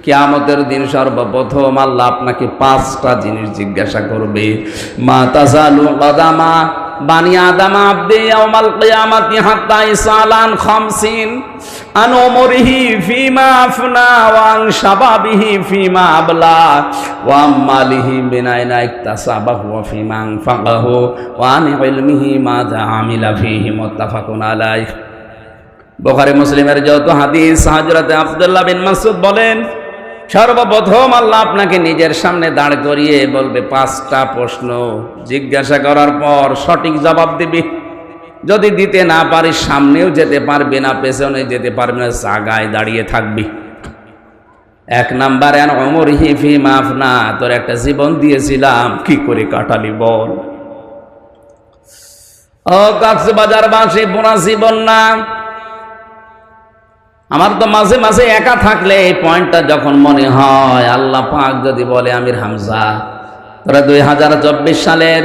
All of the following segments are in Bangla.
কিয়ামতের দিন সর্বপ্রথম আল্লাহ আপনাকে 5টা জিনিস জিজ্ঞাসা করবে। মা তাজালু কদামা বানি আদম আবদি ইয়াউমাল কিয়ামাতি হাত্তা ইসালান 50 আন উমরিহি ফিমা আফনা ওয়া আন শাবাবিহি ফিমা আবলা ওয়া মালিহি বিনাইনা ইকতাসাবাহু ওয়া ফিমা আনফাকাহু ওয়া আন ইলমিহি মাযা আমিলা ফিহি মুত্তাফাকুন আলাইহি। বুখারী মুসলিমের যত হাদিস, হযরত আব্দুল্লাহ বিন মাসউদ বলেন, সর্বপ্রথম আল্লাহ আপনাকে নিজের সামনে দাঁড় করিয়ে বলবে 5টা প্রশ্ন জিজ্ঞাসা করার পর সঠিক জবাব দিবি। যদি দিতে না পারিস সামনেও যেতে পারবি না, পেছনে যেতে পারবি না, জায়গায় দাঁড়িয়ে থাকবি। 1 নাম্বারে আন উমরিহি ফিমা আফনা, তোর একটা জীবন দিয়েছিলাম কি করে কাটালি বল। ও কক্সবাজারবাসী, পুরা জীবন না, আমার তো মাঝে মাঝে একা থাকলে এই পয়েন্টটা যখন মনে হয়, আল্লাহ পাক যদি বলে আমির হামজা তোরা 2024 সালের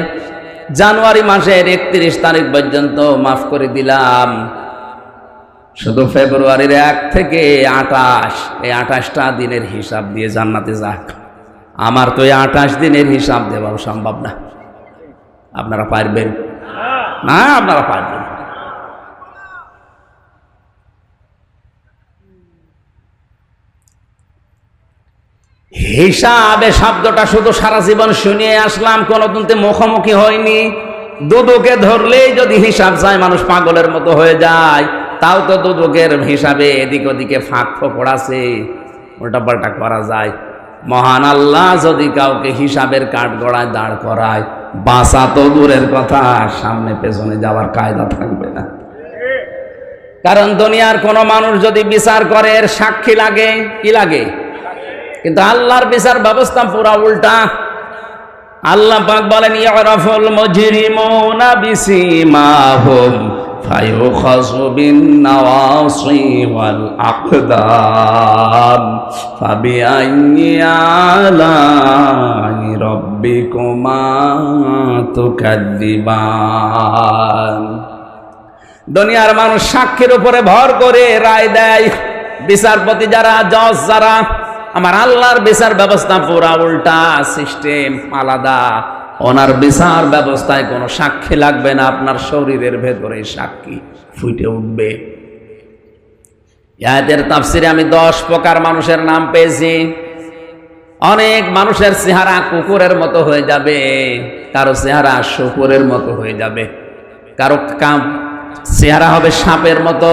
জানুয়ারি মাসের 31 তারিখ পর্যন্ত মাফ করে দিলাম, শুধু ফেব্রুয়ারির 1 থেকে 28, এই 28টা দিনের হিসাব দিয়ে জান্নাতে যাক। আমার তো এই 28 দিনের হিসাব দেওয়া সম্ভব না। আপনারা পারবেন না? আপনারা পারবেন। হিসাবে শব্দটা শুধু সারা জীবন শুনিয়ে আসলাম, কোনোদিন মুখোমুখি হয়নি। দুদুকে ধরলেই যদি হিসাব চায় মানুষ পাগলের মতো হয়ে যায়। তাও তো দুদুকের হিসাবে এদিক ওদিকে ফাঁক ফোকর আছে, উল্টাপাল্টা করা যায়। মহান আল্লাহ যদি কাউকে হিসাবের কাঠগড়ায় দাঁড় করায়, বাঁচা তো দূরের কথা, সামনে পেছনে যাওয়ার কায়দা থাকবে না। কারণ দুনিয়ার কোনো মানুষ যদি বিচার করে এর সাক্ষী লাগে, কি লাগে? কিন্তু আল্লাহর বিচার ব্যবস্থা পুরা উল্টা। আল্লাহ পাক বলেন, ইয়ারাফুল মুজরিমুনা বিসিমাহুম ফায়ুখাযু বিন-নাওয়াসি ওয়াল আকদাম ফাবিআইয়ি আলাই রাব্বিকুমা তুকাযযিবান। দুনিয়ার মানুষ সাক্ষীর উপরে ভর করে রায় দেয়, বিচারপতি যারা, জজ যারা। আমার আল্লাহর বিচার ব্যবস্থা পুরা উল্টা, সিস্টেম আলাদা। ওনার বিচার ব্যবস্থায় কোনো সাক্ষী লাগবে না, আপনার শরীরের ভেতরে সাক্ষী ফুটে উঠবে। আয়াতের তাফসিরে আমি 10 প্রকার মানুষের নাম পেয়েছি। অনেক মানুষের চেহারা কুকুরের মতো হয়ে যাবে, কারো চেহারা শুকুরের মতো হয়ে যাবে, কারো চেহারা হবে সাপের মতো।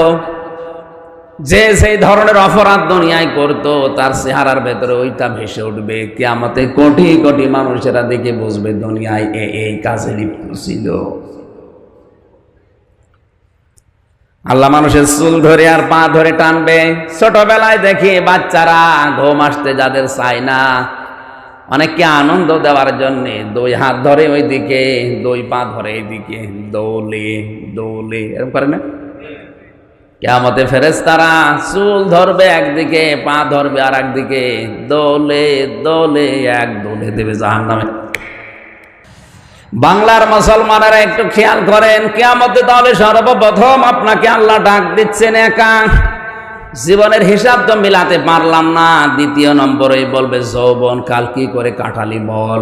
যে সেই ধরনের অপরাধ দুনিয়ায় করতো, তার চেহারার ভেতরে ওইটা ভেসে উঠবে। কিয়ামতে কোটি কোটি মানুষেরা দেখে বুঝবে দুনিয়ায় এই কাজে লিপ্ত ছিল। আল্লাহ মানুষের চুল ধরে আর পা ধরে টানবে। ছোটবেলায় দেখি বাচ্চারা ঘুম আসতে যাদের চায় না, অনেককে আনন্দ দেওয়ার জন্যে 2 হাত ধরে ওইদিকে, 2 পা ধরে এইদিকে দৌলে দৌলে, এরকম করে না? কিয়ামতে ফেরেশতারা চুল ধরবে একদিকে, পা ধরবে আর একদিকে, দোলে দোলে এক দোলে দেবে জাহান্নামে। বাংলার মুসলমানেরা একটু খেয়াল করেন, কিয়ামতে তাহলে সর্বপ্রথম আপনাকে আল্লাহ ডাক দিচ্ছেন একা। জীবনের হিসাব তো মিলাতে পারলাম না, 2 নম্বরেই বলবে যৌবন কাল কি করে কাটালি বল।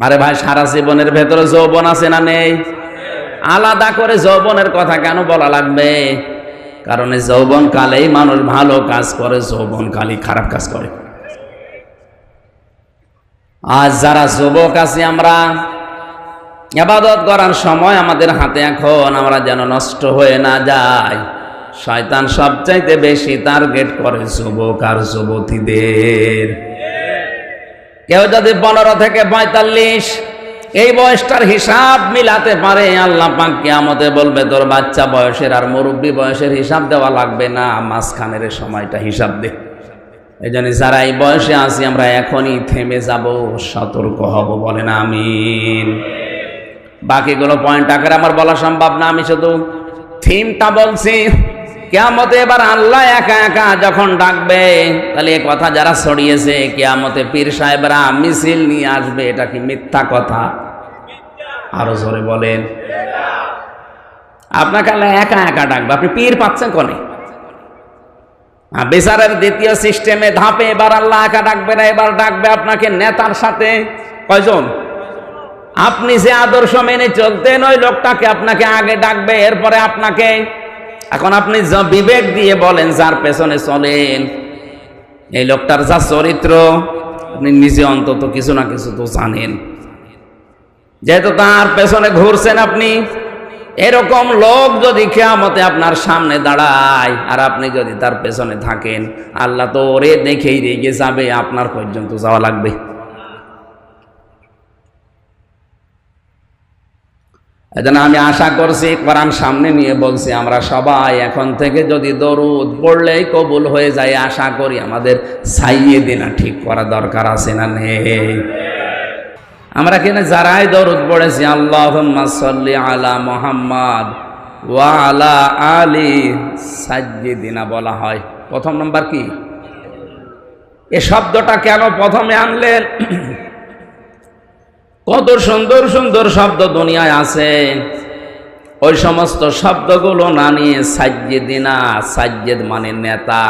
আরে ভাই, সারা জীবনের ভেতরে যৌবন আছে না নেই? আলাদা করে যৌবনের কথা কেন বলা লাগবে? কারণ এই যৌবন কালেই মানুষ ভালো কাজ করে, যৌবন কালেই খারাপ কাজ করে। আজ যারা যুবক আছি, আমরা ইবাদত করার সময় আমাদের হাতে এখন, আমরা যেন নষ্ট হয়ে না যাই। শয়তান সবচাইতে বেশি টার্গেট করে যুবক আর যুবতীদের। কেউ যদি 15 থেকে 45 এই বয়সটার হিসাব মিলাতে পারে, আল্লাহ পাক কিয়ামতে বলবে তোর বাচ্চা বয়সের আর মুরব্বী বয়সের হিসাব দেওয়া লাগবে না, মাঝখানের সময়টা হিসাব দে। এই জন্য যারা এই বয়সে আছি আমরা এখনই থেমে যাব, সতর্ক হব। বলেন আমিন। বাকিগুলো পয়েন্ট আকারে আমার বলা সম্ভব না, আমি শুধু থিমটা বলছি। কিয়ামতে এবার আল্লাহ একা একা যখন ডাকবে, তাহলে এ কথা যারা ছড়িয়েছে কিয়ামতে পীর সাহেবরা মিছিল নিয়ে আসবে, এটা কি মিথ্যা কথা? আরো জোরে বলেন। আপনাকে আল্লাহ একা একা ডাকবে, আপনি পীর পাচ্ছেন কোনে? বিচারের দ্বিতীয় সিস্টেমে ধাপে এবার আল্লাহ একা ডাকবে না, এবার ডাকবে আপনাকে নেতার সাথে। কয়জন? আপনি যে আদর্শ মেনে চলতেন ওই লোকটাকে আপনাকে আগে ডাকবে, এরপরে আপনাকে। এখন আপনি বিবেক দিয়ে বলেন, যার পেছনে চলেন এই লোকটার যা চরিত্র, আপনি নিজে অন্তত কিছু না কিছু তো জানেন, যেহেতু তার পেছনে ঘুরছেন আপনি। এরকম লোক যদি কিয়ামতে আপনার সামনে দাঁড়ায় আর আপনি যদি তার পেছনে থাকেন, আল্লাহ তো ওরে দেখেই রেগে যাবে, আপনার পর্যন্ত যাওয়া লাগবে। এজন্য আমি আশা করছি, কোরআন সামনে নিয়ে বলছি, আমরা সবাই এখন থেকে যদি দরুদ পড়লেই কবুল হয়ে যায়, আশা করি আমাদের সাইয়েদিনা ঠিক করা দরকার আছে না নেই? আমরা কিনা যারাই দরুদ পড়েছি, আল্লাহুম্মা সাল্লি আলা মুহাম্মাদ ওয়া আলা আলি সাইয়্যিদিনা বলা হয়। প্রথম নাম্বার কি? এই শব্দটা কেন প্রথমে আনলেন? কত সুন্দর সুন্দর শব্দ দুনিয়ায় আছে, ওই সমস্ত শব্দগুলো না নিয়ে সাইয়্যিদিনা, সাইয়্যিদ মানে নেতা,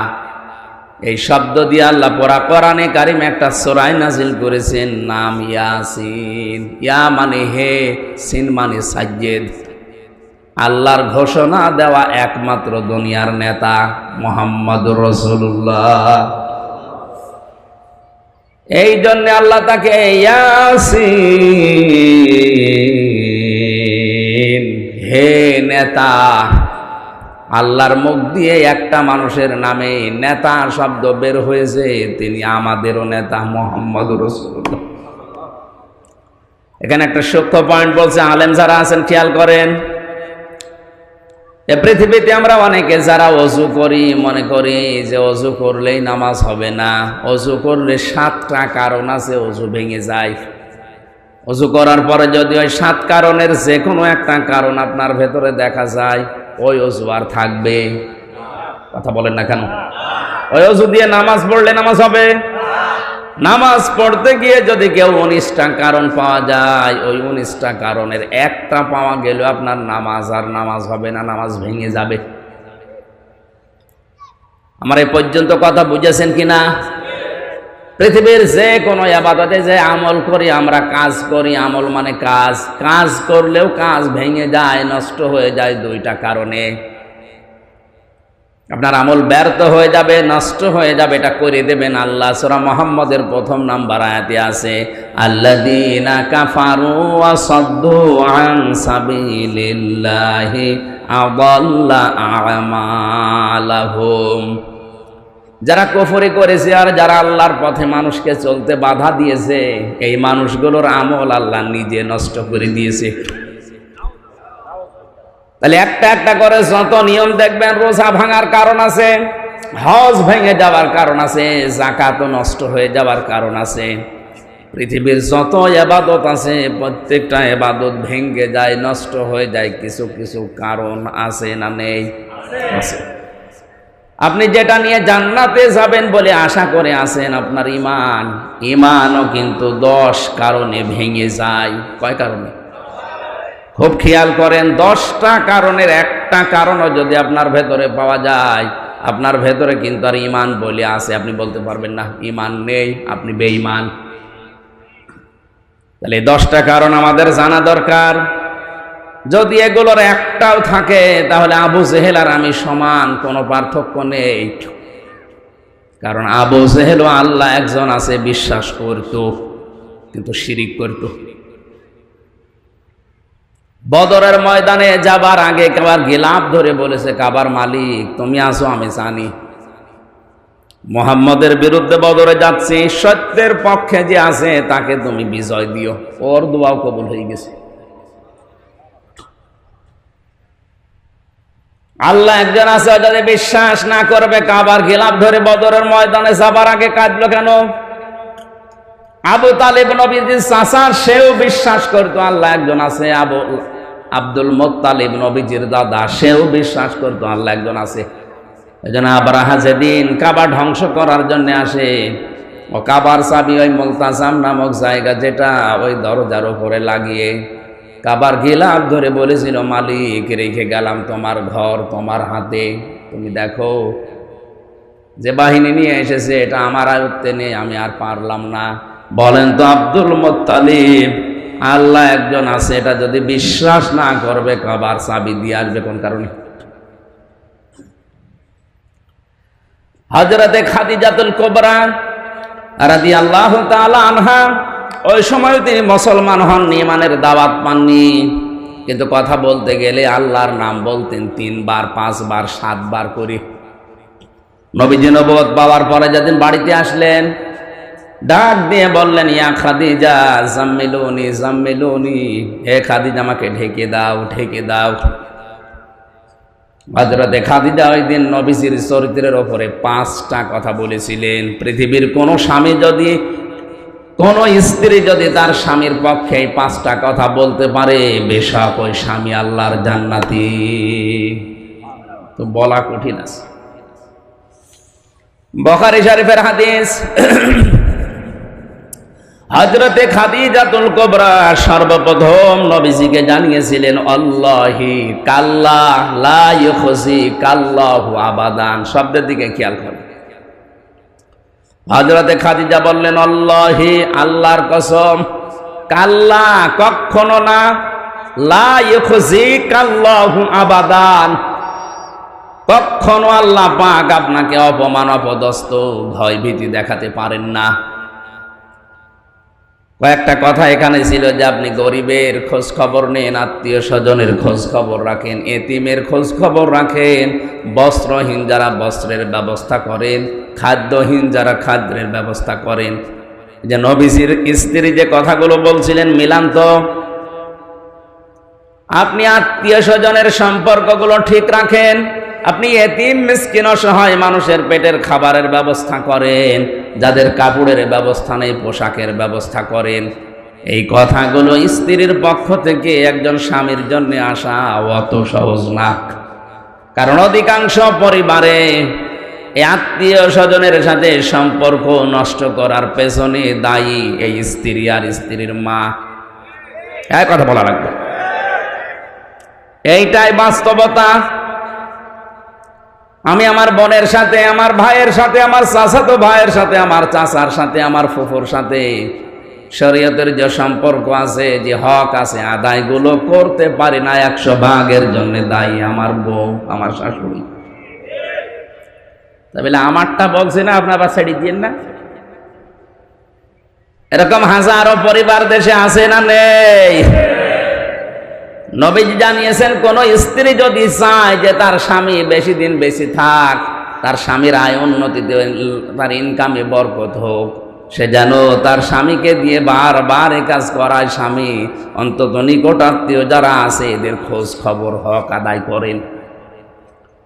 এই শব্দ দিয়ে আল্লাহ পড়া কোরআনে কারিম একটা সূরা নাজিল করেছেন, নাম ইয়াসিন। ইয়া মানে হে, সিন মানে সাইয়্যিদ। আল্লাহর ঘোষণা দেওয়া একমাত্র দুনিয়ার নেতা মুহাম্মদুর রাসূলুল্লাহ। এই জন্য আল্লাহ তাকে ইয়াসিন, হে নেতা। আল্লাহর মুখ দিয়ে একটা মানুষের নামে নেতা শব্দ বের হয়েছে, তিনি আমাদেরও নেতা মুহাম্মদুর রাসূলুল্লাহ। এখানে একটা সূক্ষ্ম পয়েন্ট বলছে, আলেম যারা আছেন খেয়াল করেন। এ পৃথিবীতে আমরা অনেকে যারা ওযু করি, মনে করি যে ওযু করলেই নামাজ হবে না। ওযু করলে 7টা কারণ আছে ওযু ভেঙে যায়। ওযু করার পরে যদি ওই 7 কারণের যে কোনো একটা কারণ আপনার ভেতরে দেখা যায়, ওই ওযু আর থাকবে? কথা বলেন না কেন? ওই ওযু দিয়ে নামাজ পড়লে নামাজ হবে? নামাজ পড়তে গিয়ে যদি কেউ 19টা কারণ পাওয়া যায়, ওই 19টা কারণের একটা পাওয়া গেল আপনার নামাজ আর নামাজ হবে না, নামাজ ভেঙে যাবে। আমার এই পর্যন্ত কথা বুঝেছেন কিনা? পৃথিবীর যে কোনো ইবাদতে যে আমল করি, আমরা কাজ করি, আমল মানে কাজ, কাজ করলেও কাজ ভেঙে যায়, নষ্ট হয়ে যায় 2টা কারণে। আপনার আমল ব্যর্থ হয়ে যাবে, নষ্ট হয়ে যাবে, এটা করে দেবেন আল্লাহ। সূরা মুহাম্মদের 1 নাম্বার আয়াতে আছে, আল্লাযীনা কাফারু ওয়া সাদ্দু আন সাবিলিল্লাহি আযাল্লা আমালাহুম। যারা কুফরি করেছে আর যারা আল্লাহর পথে মানুষকে চলতে বাধা দিয়েছে, এই মানুষগুলোর আমল আল্লাহ নিজে নষ্ট করে দিয়েছে। তাহলে একটা একটা করে যত নিয়ম দেখবেন, রোজা ভাঙার কারণ আছে, হজ ভেঙে যাওয়ার কারণ আছে, যাকাত নষ্ট হয়ে যাওয়ার কারণ আছে। পৃথিবীর যত ইবাদত আছে, প্রত্যেকটা ইবাদত ভেঙে যায়, নষ্ট হয়ে যায়, কিছু কিছু কারণ আছে না নেই? আছে। আপনি যেটা নিয়ে জান্নাতে যাবেন বলে আশা করে আছেন, আপনার ঈমান, ঈমানও কিন্তু 10 কারণে ভেঙে যায়। কয় কারণে? খুব খেয়াল করেন, 10টা কারণের একটা কারণও যদি আপনার ভেতরে পাওয়া যায়, আপনার ভেতরে কিন্তু আর ঈমান বলে আছে, আপনি বলতে পারবেন না ঈমান নেই, আপনি বেঈমান। তাহলে 10টা কারণ আমাদের জানা দরকার। যদি এগুলোর একটাও থাকে, তাহলে আবু জেহেল আর আমি সমান, কোনো পার্থক্য নেই। কারণ আবু জেহেলও আল্লাহ একজন আছে বিশ্বাস করত, কিন্তু শিরিক করত। বদরের ময়দানে যাবার আগে কাবার গিলাফ ধরে বলেছে, কাবার মালিক তুমি আসো, আমি জানি মুহাম্মদের বিরুদ্ধে বদরে যাচ্ছি, সত্যের পক্ষে যে আছে তাকে তুমি বিজয় দিও। ওর দোয়াও কবুল হয়ে গেছে। আল্লাহ একজন আছে, যদি বিশ্বাস না করবে, কাবার গিলাফ ধরে বদরের ময়দানে যাবার আগে কাঁদলো কেন? আবু তালিব নবীজির চাচা, সেও বিশ্বাস করতো আল্লাহ একজন আছে। আব্দুল মুত্তালিব নবীজির দাদা, সেও বিশ্বাস করতো আল্লাহ একজন আছে। এজন্য আবরাহা যেদিন কাবা ধ্বংস করার জন্য আসে, ও কাবার চাবি ওই মুলতাজাম নামক জায়গা, যেটা ওই দরজার উপরে লাগিয়ে কাবার গিলাফ ধরে বলেছিল, মালিক রেখে গেলাম তোমার ঘর তোমার হাতে, তুমি দেখো যে বাহিনী নিয়ে এসেছে এটা আমার আয়ত্তে নেই, আমি আর পারলাম না। বলেন তো আব্দুল মুত্তালিব, আল্লাহ একজন আছে এটা যদি বিশ্বাস না করবে, কাবার চাবি দিয়ে আসবে কোন কারণে? হযরতে খাদিজাতুল কুবরা রাদিয়াল্লাহু তাআলা আনহা ওই সময় তিনি মুসলমান হননি, ইমানের দাওয়াত পাননি, কিন্তু কথা বলতে গেলে আল্লাহর নাম বলতেন 3 বার 5 বার 7 বার করে। নবীজি নবুয়ত পাওয়ার পরে যেদিন বাড়িতে আসলেন, ডাক দিয়ে বললেন, ইয়া খাদিজা জাম্মিলুনি জাম্মিলুনি, হে খাদিজা আমাকে ঢেকে দাও ঢেকে দাও। হযরতে খাদিজা ওই দিন নবীজির চরিত্রের ওপরে 5টা কথা বলেছিলেন। পৃথিবীর কোন স্বামী যদি, কোন স্ত্রী যদি তার স্বামীর পক্ষে 5টা কথা বলতে পারে, বেশক ওই স্বামী আল্লাহর জান্নাতি। তো বলা কঠিন আছে। বুখারী শরীফের হাদিস, হযরতে খাদিজাতুল কুবরা সর্বপ্রথম নবীজিকে জানিয়েছিলেন, আল্লাহি কাল্লা লা ইউখজি কাল্লাহু আবাদান। শব্দের দিকে খেয়াল করুন। হযরতে খাদিজা বললেন, আল্লাহি আল্লাহর কসম, কাল্লা কখনো না, লা ইউখজি কাল্লাহু আবাদান কখনো আল্লাহ পাক আপনাকে অপমান অপদস্থ ভয় ভীতি দেখাতে পারেন না। কয়েকটা কথা এখানে ছিল যে আপনি গরিবের খোঁজ খবর নেন, আত্মীয় স্বজনের খোঁজ খবর রাখেন, এতিমের খোঁজ খবর রাখেন, বস্ত্রহীন যারা বস্ত্রের ব্যবস্থা করেন, খাদ্যহীন যারা খাদ্যের ব্যবস্থা করেন। যে নবীজির স্ত্রী যে কথাগুলো বলছিলেন মিলান তো। আপনি আত্মীয় স্বজনের সম্পর্কগুলো ঠিক রাখেন, আপনি এতিম মিসকিন অসহায় মানুষের পেটের খাবারের ব্যবস্থা করেন, যাদের কাপড়ের ব্যবস্থা নেই পোশাকের ব্যবস্থা করেন। এই কথাগুলো স্ত্রীর পক্ষ থেকে একজন স্বামীর জন্য আসা অত সহজ না। কারণ অধিকাংশ পরিবারে এই আত্মীয় স্বজনের সাথে সম্পর্ক নষ্ট করার পেছনে দায়ী এই স্ত্রী আর স্ত্রীর মা। এক কথা বলা লাগবে, এইটাই বাস্তবতা। আমি আমার বোনের সাথে, আমার ভাইয়ের সাথে, আমার চাচাতো ভাইয়ের সাথে, আমার চাচার সাথে, আমার ফুফুর সাথে শরীয়তের যে সম্পর্ক আছে, যে হক আছে, আদায়গুলো করতে পারি না। 100 ভাগের জন্য দায়ী আমার বউ, আমার শাশুড়ি। তাহলে আমারটা বলছি না, আপনার আবার ছেড়ে দিয়েন না। এরকম হাজারো পরিবার দেশে আছে না নেই? নবীজি জানিয়েছেন, কোন স্ত্রী যদি চায় যে তার স্বামী বেশি দিন বেশি থাক, তার স্বামীর আয় উন্নতিতে, তার ইনকামে বরকত হোক, সে যেন তার স্বামীকে দিয়ে বারবার এই কাজ করায়। স্বামী অন্তত নিকট আত্মীয় যারা আছে এদের খোঁজ খবর হক আদায় করেন।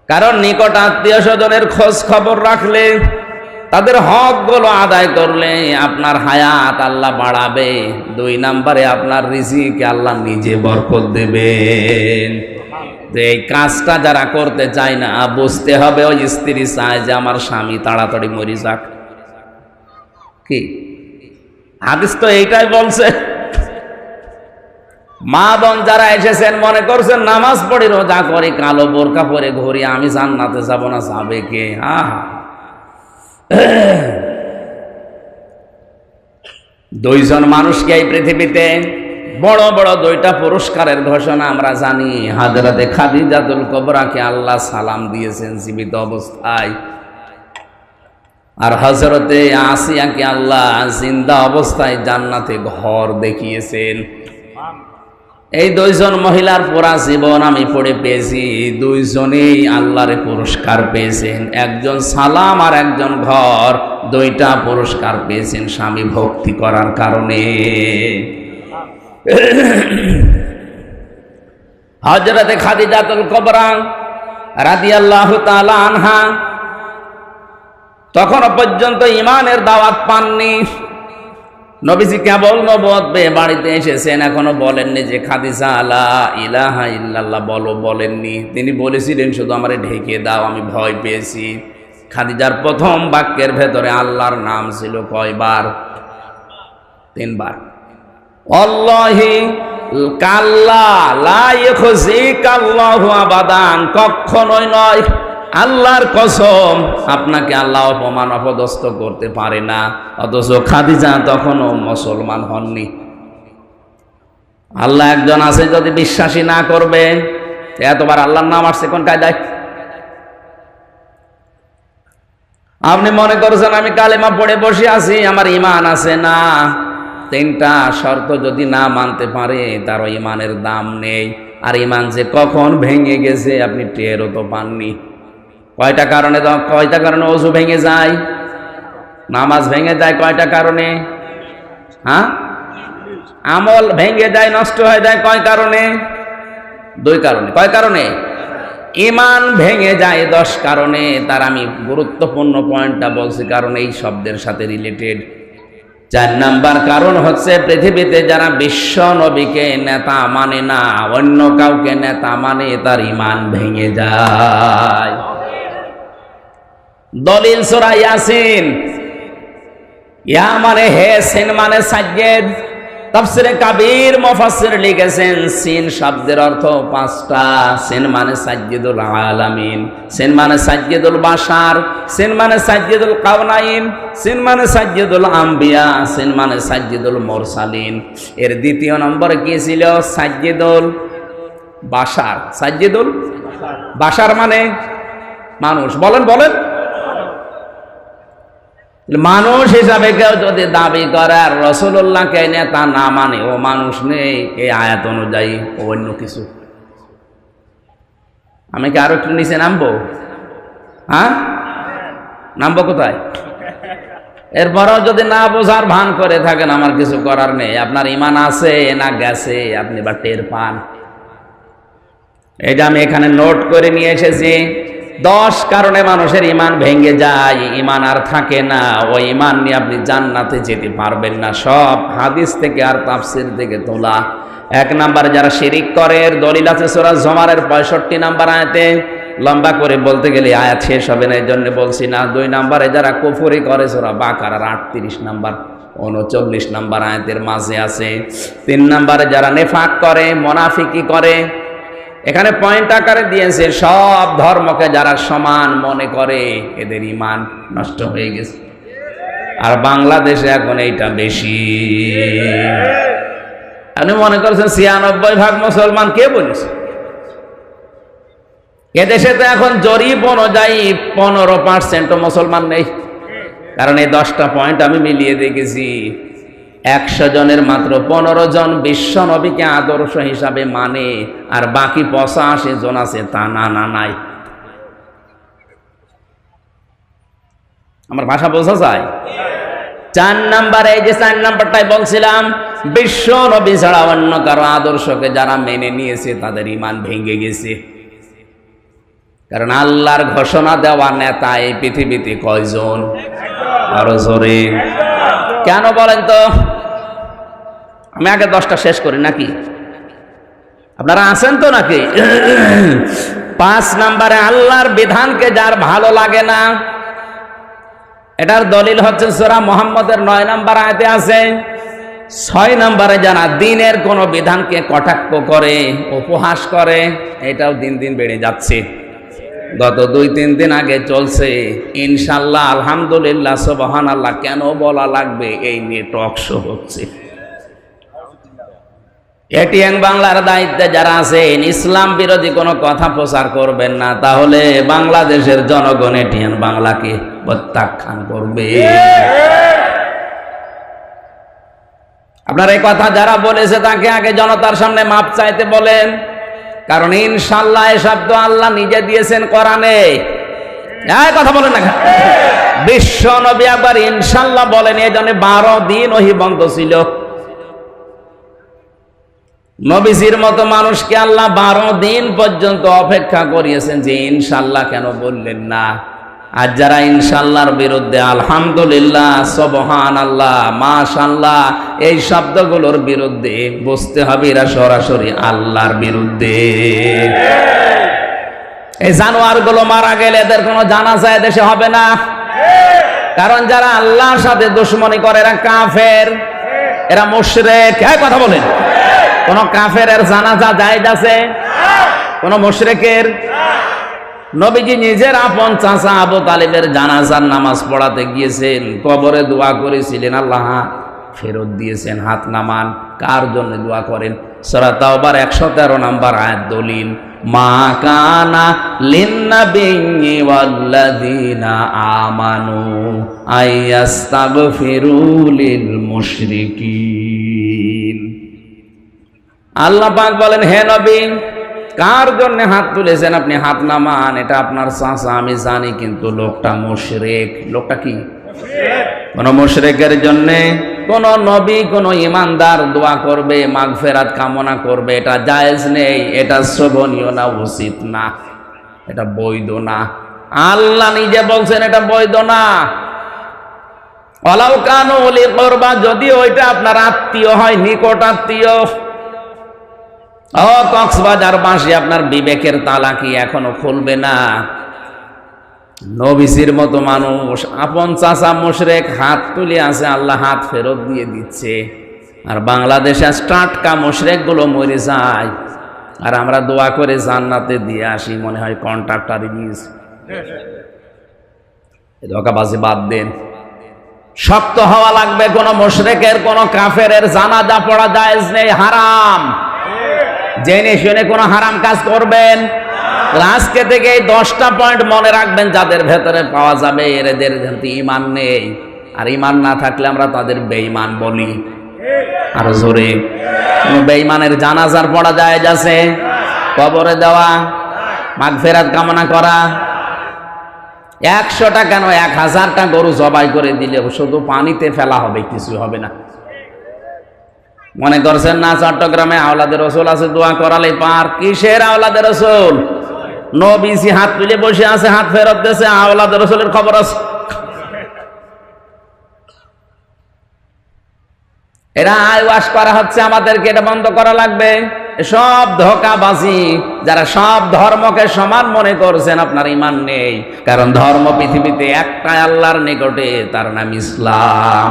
কারণ নিকট আত্মীয় স্বজনের খোঁজ খবর রাখলে, তাদের হকগুলো আদায় করলে আপনার হায়াত আল্লাহ বাড়াবে। 2 নম্বরে আপনার রিজিকে আল্লাহ নিজে বরকত দেবেন। তো এই কাজটা যারা করতে চায় না, বুঝতে হবে ওই স্ত্রী চায় যে আমার স্বামী তাড়াতাড়ি মরে যাক। কি হাদিস তো এইটাই বলছে। মা বোন যারা এসেছেন মনে করছেন নামাজ পড়ি রোজা করি কালো বোরকা পরে ঘুরি, আমি জান্নাতে যাব না, যাবে কে? আহা, 2 জন মানুষকে এই পৃথিবীতে বড় বড় 2টা পুরস্কারের ঘোষণা আমরা জানি। হযরতে খাদিজাতুল কুবরাকে আল্লাহ সালাম দিয়েছেন জীবিত অবস্থায়, আর হযরতে আসিয়াকে আল্লাহ জিন্দা অবস্থায় জান্নাতে ঘর দেখিয়েছেন। এই 2 জন মহিলার পুরা জীবন আমি পড়ে পেয়েছি, 2 জনেই আল্লাহর পুরস্কার পেয়েছেন। একজন সালাম আর একজন ঘর, 2টা পুরস্কার পেয়েছেন স্বামী ভক্তি করার কারণে। হযরতে খাদিজাতুল কুবরা রাদিয়াল্লাহু তাআলা আনহা তখনও পর্যন্ত ঈমানের দাওয়াত পাননি। নবীজি কেবল নবুয়ত পেয়ে বাড়িতে এসেছেন, এখনো বলেননি যে খাদিজা লা ইলাহা ইল্লাল্লাহ বলো, বলেননি। তিনি বলেছিলেন শুধু আমারে ঢেকে দাও, আমি ভয় পেয়েছি। খাদিজার প্রথম বাক্যের ভেতরে আল্লাহর নাম ছিল কয়বার? 3 বার। আল্লাহি কাল্লা লা ইউখজিকাল্লাহু আবাদান, কখনোই নয়। আল্লাহর কসম, আপনাকে আল্লাহ অপমান অপদস্থ করতে পারে না। অথচ খাদিজা তখনও মুসলমান হননি। আল্লাহ একজন আছে, যদি বিশ্বাসী না করবে, এতবার আল্লাহর নাম আসছে কোন কায়দায়? আপনি মনে করছেন আমি কালেমা পড়ে বসে আছি, আমার ঈমান আছে। না, তিনটা শর্ত যদি না মানতে পারে তার ঈমানের দাম নেই। আর ঈমান যে কখন ভেঙে গেছে আপনি টেরও তো পাননি। কয়টা কারণে ওযু ভেঙে যায়, নামাজ ভেঙে যায়? কয়টা কারণে? হ্যাঁ, আমল ভেঙে যায়, নষ্ট হয়ে যায় কয় কারণে? 2 কারণে। কয় কারণে? ঈমান ভেঙে যায় 10 কারণে। তার আমি গুরুত্বপূর্ণ পয়েন্টটা বলছি, কারণ এই শব্দের সাথে রিলেটেড। 4 নাম্বার কারণ হচ্ছে, পৃথিবীতে যারা বিশ্ব নবীকে নেতা মানে না, অন্য কাউকে নেতা মানে, তার ঈমান ভেঙে যায়। দলিল সূরা ইয়াসিন। ইয়া মানে হে, সিন মানে সাজ্জেদ। তাফসিরে কাবীর মুফাসসির লিখেছেন সিন শব্দের অর্থ 5টা। সিন মানে সাজ্জেদুল আলামিন, সিন মানে সাজ্জেদুল বাশার, সিন মানে সাজ্জেদুল কাওনাইন, সিন মানে সাজ্জেদুল আম্বিয়া, সিন মানে সাজ্জেদুল মুরসালিন। এর দ্বিতীয় নম্বরে কি ছিল? সাজ্জেদুল বাশার। সাজ্জেদুল বাশার মানে মানুষ। বলেন বলেন, মানুষ হিসাবে কেউ যদি দাবি করে আর রাসূলুল্লাহকে নেতা না মানে, ও মানুষ নেই এই আয়াত অনুযায়ী, ও অন্য কিছু। আমি কি আরো একটু নিচে নামবো? হ্যাঁ, নামবো কোথায়? এরপরও যদি না বোঝার ভান করে থাকেন, আমার কিছু করার নেই। আপনার ঈমান আছে না গেছে আপনি বা টের পান। এটা আমি এখানে নোট করে নিয়ে এসেছি। 10 কারণে মানুষের ঈমান ভেঙে যায়, ঈমান আর থাকে না। ওই ঈমান নিয়ে আপনি জান্নাতে যেতে পারবেন না। সব হাদিস থেকে আর তাফসীর থেকে তোলা। 1 নাম্বার, যারা শিরিক করে, এর দলিল আছে সূরা জুমারের 65 নাম্বার আয়াতে। লম্বা করে বলতে গেলে আয়াত শেষ হবে না, এই জন্য বলছি না। 2 নাম্বারে যারা কুফরি করে, সূরা বাকারার 38 নাম্বার 39 নাম্বার আয়াতের মাঝে আছে। 3 নাম্বারে যারা নেফাক করে, মুনাফিকি করে। এখানে পয়েন্ট আকারে দিয়েছে, সব ধর্মকে যারা সমান মনে করে এদের ঈমান নষ্ট হয়ে গেছে। আর বাংলাদেশে এখন এইটা বেশি। আপনি মনে করছেন 96% মুসলমান, কে বলেছে? এদেশে তো এখন জরিপ অনুযায়ী 15% মুসলমান নেই। কারণ এই 10টা পয়েন্ট আমি মিলিয়ে দেখেছি। 100 জনের মাত্র 15 জন বিশ্ব নবীকে আদর্শ হিসাবে মানে, আর বাকি 85 জন আছে তা নাই। আমার ভাষা বোঝা যায়? 4 নাম্বারে, এই যে 4 নাম্বারটাই বলছিলাম, বিশ্ব নবী ছাড়া অন্য কারো আদর্শকে যারা মেনে নিয়েছে তাদের ঈমান ভেঙে গেছে। কারণ আল্লাহর ঘোষণা দেওয়া নেতা এই পৃথিবীতে কয়জন? আরো জোরে কেন বলেন তো? আমি আগে 10টা শেষ করি নাকি? আপনারা আছেন তো নাকি? 5 নাম্বারে, আল্লাহর বিধানকে যার ভালো লাগে না, এটার দলিল হচ্ছে সূরা মুহাম্মদের 9 নাম্বার আয়াতে আছে। 6 নাম্বারে, যারা দ্বীনের কোন বিধানকে কটাক্ষ করে, উপহাস করে, এটাও দিন দিন বেড়ে যাচ্ছে। গত 2-3 দিন আগে চলছে ইনশাআল্লাহ, আলহামদুলিল্লাহ, সুবহানাল্লাহ কেন বলা লাগবে, এই নিয়ে টক শো হচ্ছে। এটিএন বাংলার দায়িত্বে যারা আছেন, ইসলাম বিরোধী কোনো কথা প্রচার করবেন না, তাহলে বাংলাদেশের জনগণ এটিএন বাংলাকে প্রত্যাখ্যান করবে। আপনার এই কথা যারা বলেছে তাকে আগে জনতার সামনে মাপ চাইতে বলেন। কারণ ইনশাআল্লাহ এ শব্দ আল্লাহ নিজে দিয়েছেন কোরআনে। এই কথা বলেন না, বিশ্ব নবী একবার ইনশাআল্লাহ বলেন। এই জন্য 12 দিন ওহী বন্ধ ছিল। নবীজির মতো মানুষকে আল্লাহ 12 দিন পর্যন্ত অপেক্ষা করিয়েছেন যে ইনশাআল্লাহ কেন বললেন না। আর যারা ইনশাআল্লাহর বিরুদ্ধে, আলহামদুলিল্লাহ, সুবহানাল্লাহ, মাশাআল্লাহ এই শব্দগুলোর বিরুদ্ধে, বুঝতে হবে এরা সরাসরি আল্লাহর বিরুদ্ধে। এই জানোয়ারগুলো মারা গেলে এদের কোনো জানাজা দেশে হবে না। কারণ যারা আল্লাহর সাথে দুশমনি করে এরা কাফের, এরা মুশরিক। এই কথা বলেন, কোন কাফেরের জানাজা জায়েজ আছে? কোন মুশরিকের? নবীজি নিজের আপন চাচা আবু তালিবের জানাজার নামাজ পড়াতে গিয়েছেন, কবরে দোয়া করেছিলেন, আল্লাহ ফেরত দিয়েছেন, হাত নামান। কার জন্য দোয়া করেন? সূরা তাওবার 113 নম্বর আয়াত দলিল, মা কানা লিন্নাবিয়্যি ওয়াল্লাযীনা আমানু আইয়াস্তাগফিরু লিল মুশরিকিন। আল্লাহ পাক বলেন, হে নবী, কার জন্য হাত তুলেছেন আপনি হাত নামান। এটা আপনার চাচা আমি জানি, কিন্তু লোকটা মুশরিক। লোকটা কি? কোন মুশরিকের জন্য কোন নবী কোন ইমানদার দোয়া করবে, মাগফিরাত কামনা করবে, এটা জায়েজ নেই, এটা শোভনীয় না, উচিত না, এটা বৈধ না। আল্লাহ নিজে বলছেন এটা বৈধ না। ওয়ালাউ কানু উলি কুরবা, যদি ওইটা আপনার আত্মীয় হয়, নিকট আত্মীয়। ও কক্সবাজারবাসী, আপনার বিবেকের তালা কি এখনো খুলবে না? নবীজির মতো মানুষ, আপন চাচা মুশরিক, হাত তুলে আছে, আল্লাহ হাত ফেরত দিয়ে দিচ্ছে। আর বাংলাদেশে টাটকা মুশরিক গুলো মরে যায়, আর আমরা দোয়া করে জান্নাতে দিয়ে আসি, মনে হয় কন্ট্রাক্টর রিলিজ। ধোঁকাবাজি বাদ দেন, শক্ত হওয়া লাগবে। কোন মুশরিকের কোন কাফেরের জানাজা পড়া জায়েজ নেই, হারাম। জেনে শুনে কোন হারাম কাজ করবেন। আজকে থেকে এই 10টা পয়েন্ট মনে রাখবেন, যাদের ভেতরে পাওয়া যাবে এদের ঈমান নেই। আর ঈমান না থাকলে আমরা তাদের বেঈমান বলি। আর জোরে, বেঈমানের জানাজার পড়া জায়েজ আছে, কবরে দেওয়া, মাগফিরাত কামনা করা। 100টা কেন 1000টা গরু জবাই করে দিলে শুধু পানিতে ফেলা হবে, কিছু হবে না। মনে করছেন না চট্টগ্রামে আওলাদের রসুল আছে, দোয়া করালে পার? কিসের আওলাদের রসুল? নবীজি হাত তুলে বসে আছে, হাত ফেরত দিয়েছে, আওলাদের রসুলের খবর আছে? এরা আইওয়াশ করা হচ্ছে আমাদেরকে, এটা বন্ধ করা লাগবে। সব ধোঁকাবাজি, যারা সব ধর্মকে সমান মনে করছেন, আপনার ঈমান নেই। কারণ ধর্ম পৃথিবীতে একটাই, আল্লাহর নিকটে, তার নাম ইসলাম।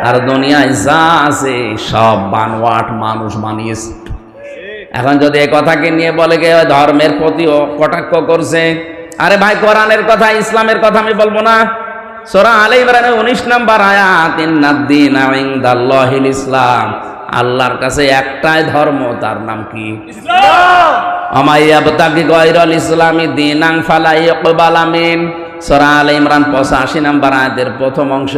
আর দুনিয়ায় যা আছে সব বানোয়াট, মানুষ বানিয়েছে। এখন যদি এই কথাকে নিয়ে বলে গে ধর্মের প্রতিও কটাক্ষ করছে, আরে ভাই, কোরআনের কথা, ইসলামের কথা আমি বলবো না? সূরা আলে ইমরানের 19 নম্বর আয়াত, ইন্নাদ-দীনা ইনদাল্লাহিল ইসলাম, আল্লাহর কাছে একটাই ধর্ম, তার নাম কি? ইসলাম। ওয়া ইয়াবতাগি গায়রাল ইসলামি দীনান ফালা ইউকবালা মিন। সূরা আলে ইমরান 85 নম্বর আয়াতের প্রথম অংশ।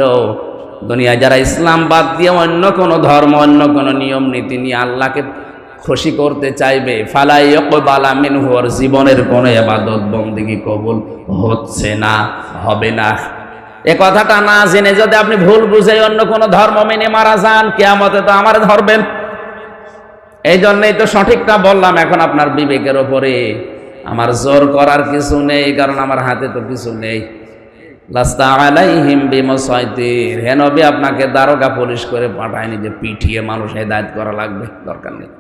দুনিয়ায় যারা ইসলাম বাদ দিয়ে অন্য কোন ধর্ম, অন্য কোন নিয়ম নীতি নিয়ে আল্লাহকে খুশি করতে চাইবে, ফালা ইউকবালা মিনহু, ওর জীবনের কোন ইবাদত বন্দেগী কবুল হচ্ছে না, হবে না। এ কথাটা না জেনে যদি আপনি ভুল বুঝে অন্য কোন ধর্ম মেনে মারা যান, কিয়ামতে তো আমার ধরবেন। এই জন্যই তো সঠিকটা বললাম। এখন আপনার বিবেকের ওপরে, আমার জোর করার কিছু নেই, কারণ আমার হাতে তো কিছু নেই। লাস্তা আলাইহিম বিমুসাইতির, হে নবী, আপনাকে দারোগা পুলিশ করে পাঠায়নি যে পিটিয়ে মানুষ হেদায়েত করা লাগবে, দরকার নেই।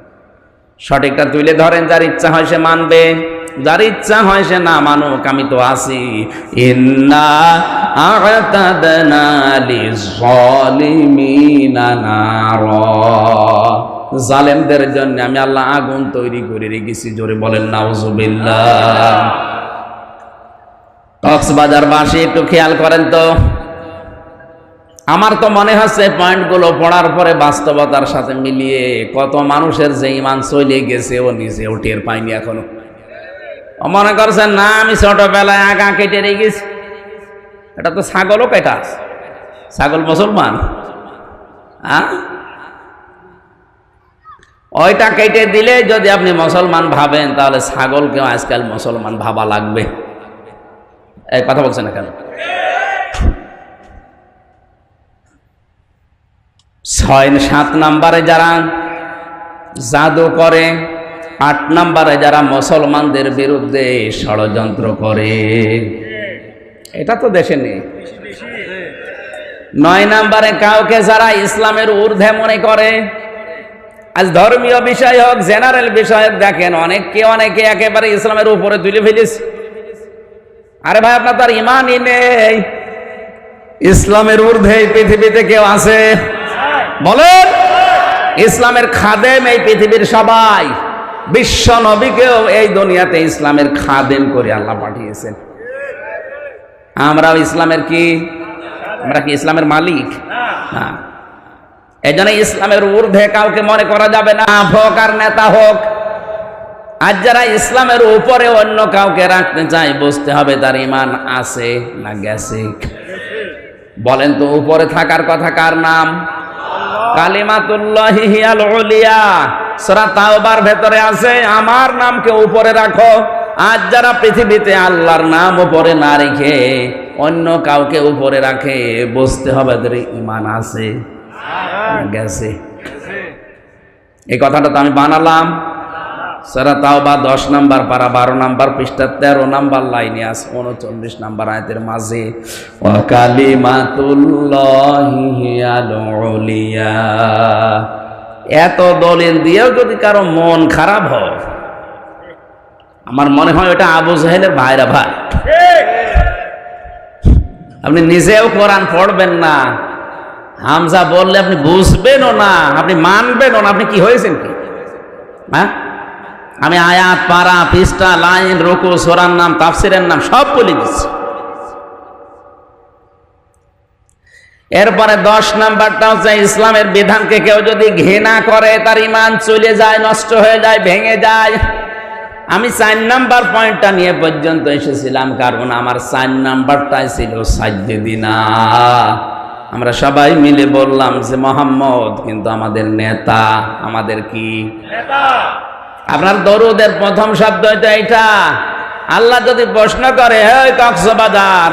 সঠিকটা তুলে ধরেন, যার ইচ্ছা হয় সে মানবে, যার ইচ্ছা হয় সে না মানুক, আমি তো আছি। ইন্না আ'তাদনা লিয-যালিমিনা নারা, জালেমদের জন্য আমি আল্লাহ আগুন তৈরি করে রেখেছি। জোরে বলেন নাউজুবিল্লাহ। কক্সবাজারবাসী একটু খেয়াল করেন তো, আমার তো মনে হচ্ছে পয়েন্টগুলো পড়ার পরে বাস্তবতার সাথে মিলিয়ে কত মানুষের যে ঈমান চলে গেছে, ও নিজেও টের পায়নি এখনো। মনে করছেন না আমি ছোটবেলায় আগা কেটে রেখেছি, এটা তো ছাগলও কেটা, ছাগল মুসলমান। ওইটা কেটে দিলে যদি আপনি মুসলমান ভাবেন, তাহলে ছাগলকেও আজকাল মুসলমান ভাবা লাগবে। এই কথা বলছেন না কেন? 6-7 নম্বরে যারা জাদু করে, 8 নম্বরে যারা মুসলমানদের বিরুদ্ধে ষড়যন্ত্র করে, এটা তো দেশে নেই। 9 নম্বরে কাউকে যারা ইসলামের ঊর্ধ্বে মনে করে, আজ ধর্মীয় বিষয় হোক, জেনারেল বিষয় হোক, দেখেন অনেকে একেবারে ইসলামের উপরে তুলে ফেলেছে। আরে ভাই, আপনার তার ঈমানই নেই। ইসলামের ঊর্ধ্বে এই পৃথিবীতে কেউ আছে? বলেন। ইসলামের খাদেম এই পৃথিবীর সবাই, বিশ্ব নবীকেও এই দুনিয়াতে ইসলামের খাদেম করে আল্লাহ পাঠিয়েছেন। আমরাও ইসলামের কি, আমরা কি ইসলামের মালিক? না। এই জন্য ইসলামের ঊর্ধ্বে কাউকে মনে করা যাবে না, হোক আর নেতা হোক। আজ যারা ইসলামের উপরে অন্য কাউকে রাখতে চায়, বুঝতে হবে তার ঈমান আছে না গেছে। বলেন তো, উপরে থাকার কথা কার নাম? কালিমাতুল্লাহি হিয়াল উলিয়া, সূরা তাওবার ভেতরে আছে, আমার নামকে উপরে রাখো। আজ যারা পৃথিবীতে আল্লাহর নাম উপরে না রেখে অন্য কাউকে উপরে রাখে, বুঝতে হবে তার ঈমান আছে না গেছে। এই কথাটা তো আমি বানালাম। সূরা তাওবা 10 নম্বর পারা 12 নম্বর পৃষ্ঠা 13 নম্বর লাইনে আছে, 39 নম্বর আয়াতের মাঝে, ওয়া কালিমাতুল্লাহি হিয়াল উলিয়া। এত দলিল দিয়েও যদি কারো মন খারাপ হয়, আমার মনে হয় ওটা আবু জাহেলের ভাইরা ভাই। আপনি নিজেও কোরআন পড়বেন না, হামজা বললে আপনি বুঝবেনও না, আপনি মানবেনও না। আপনি কি হয়েছেন কি? হ্যাঁ, আমি আয়াত, পারা, পৃষ্ঠা, লাইন, রুকু, সূরার নাম, তাফসিরের নাম সব বলে দিচ্ছি। এরপরে 10 নাম্বারটা হচ্ছে, ইসলামের বিধানকে কেউ যদি ঘৃণা করে তার ঈমান চলে যায়, নষ্ট হয়ে যায়, ভেঙে যায়। আমি 4 নাম্বার পয়েন্টটা নিয়ে পর্যন্ত এসেছিলাম, কারণ আমার 4 নাম্বারটাই ছিল সাজ্জেদিনা। আমরা সবাই মিলে বললাম যে মুহাম্মদ কিন্তু আমাদের নেতা, আমাদের কি নেতা। আপনার দরুদের প্রথম শব্দ এটা এইটা। আল্লাহ যদি প্রশ্ন করে, হে কক্সবাজার,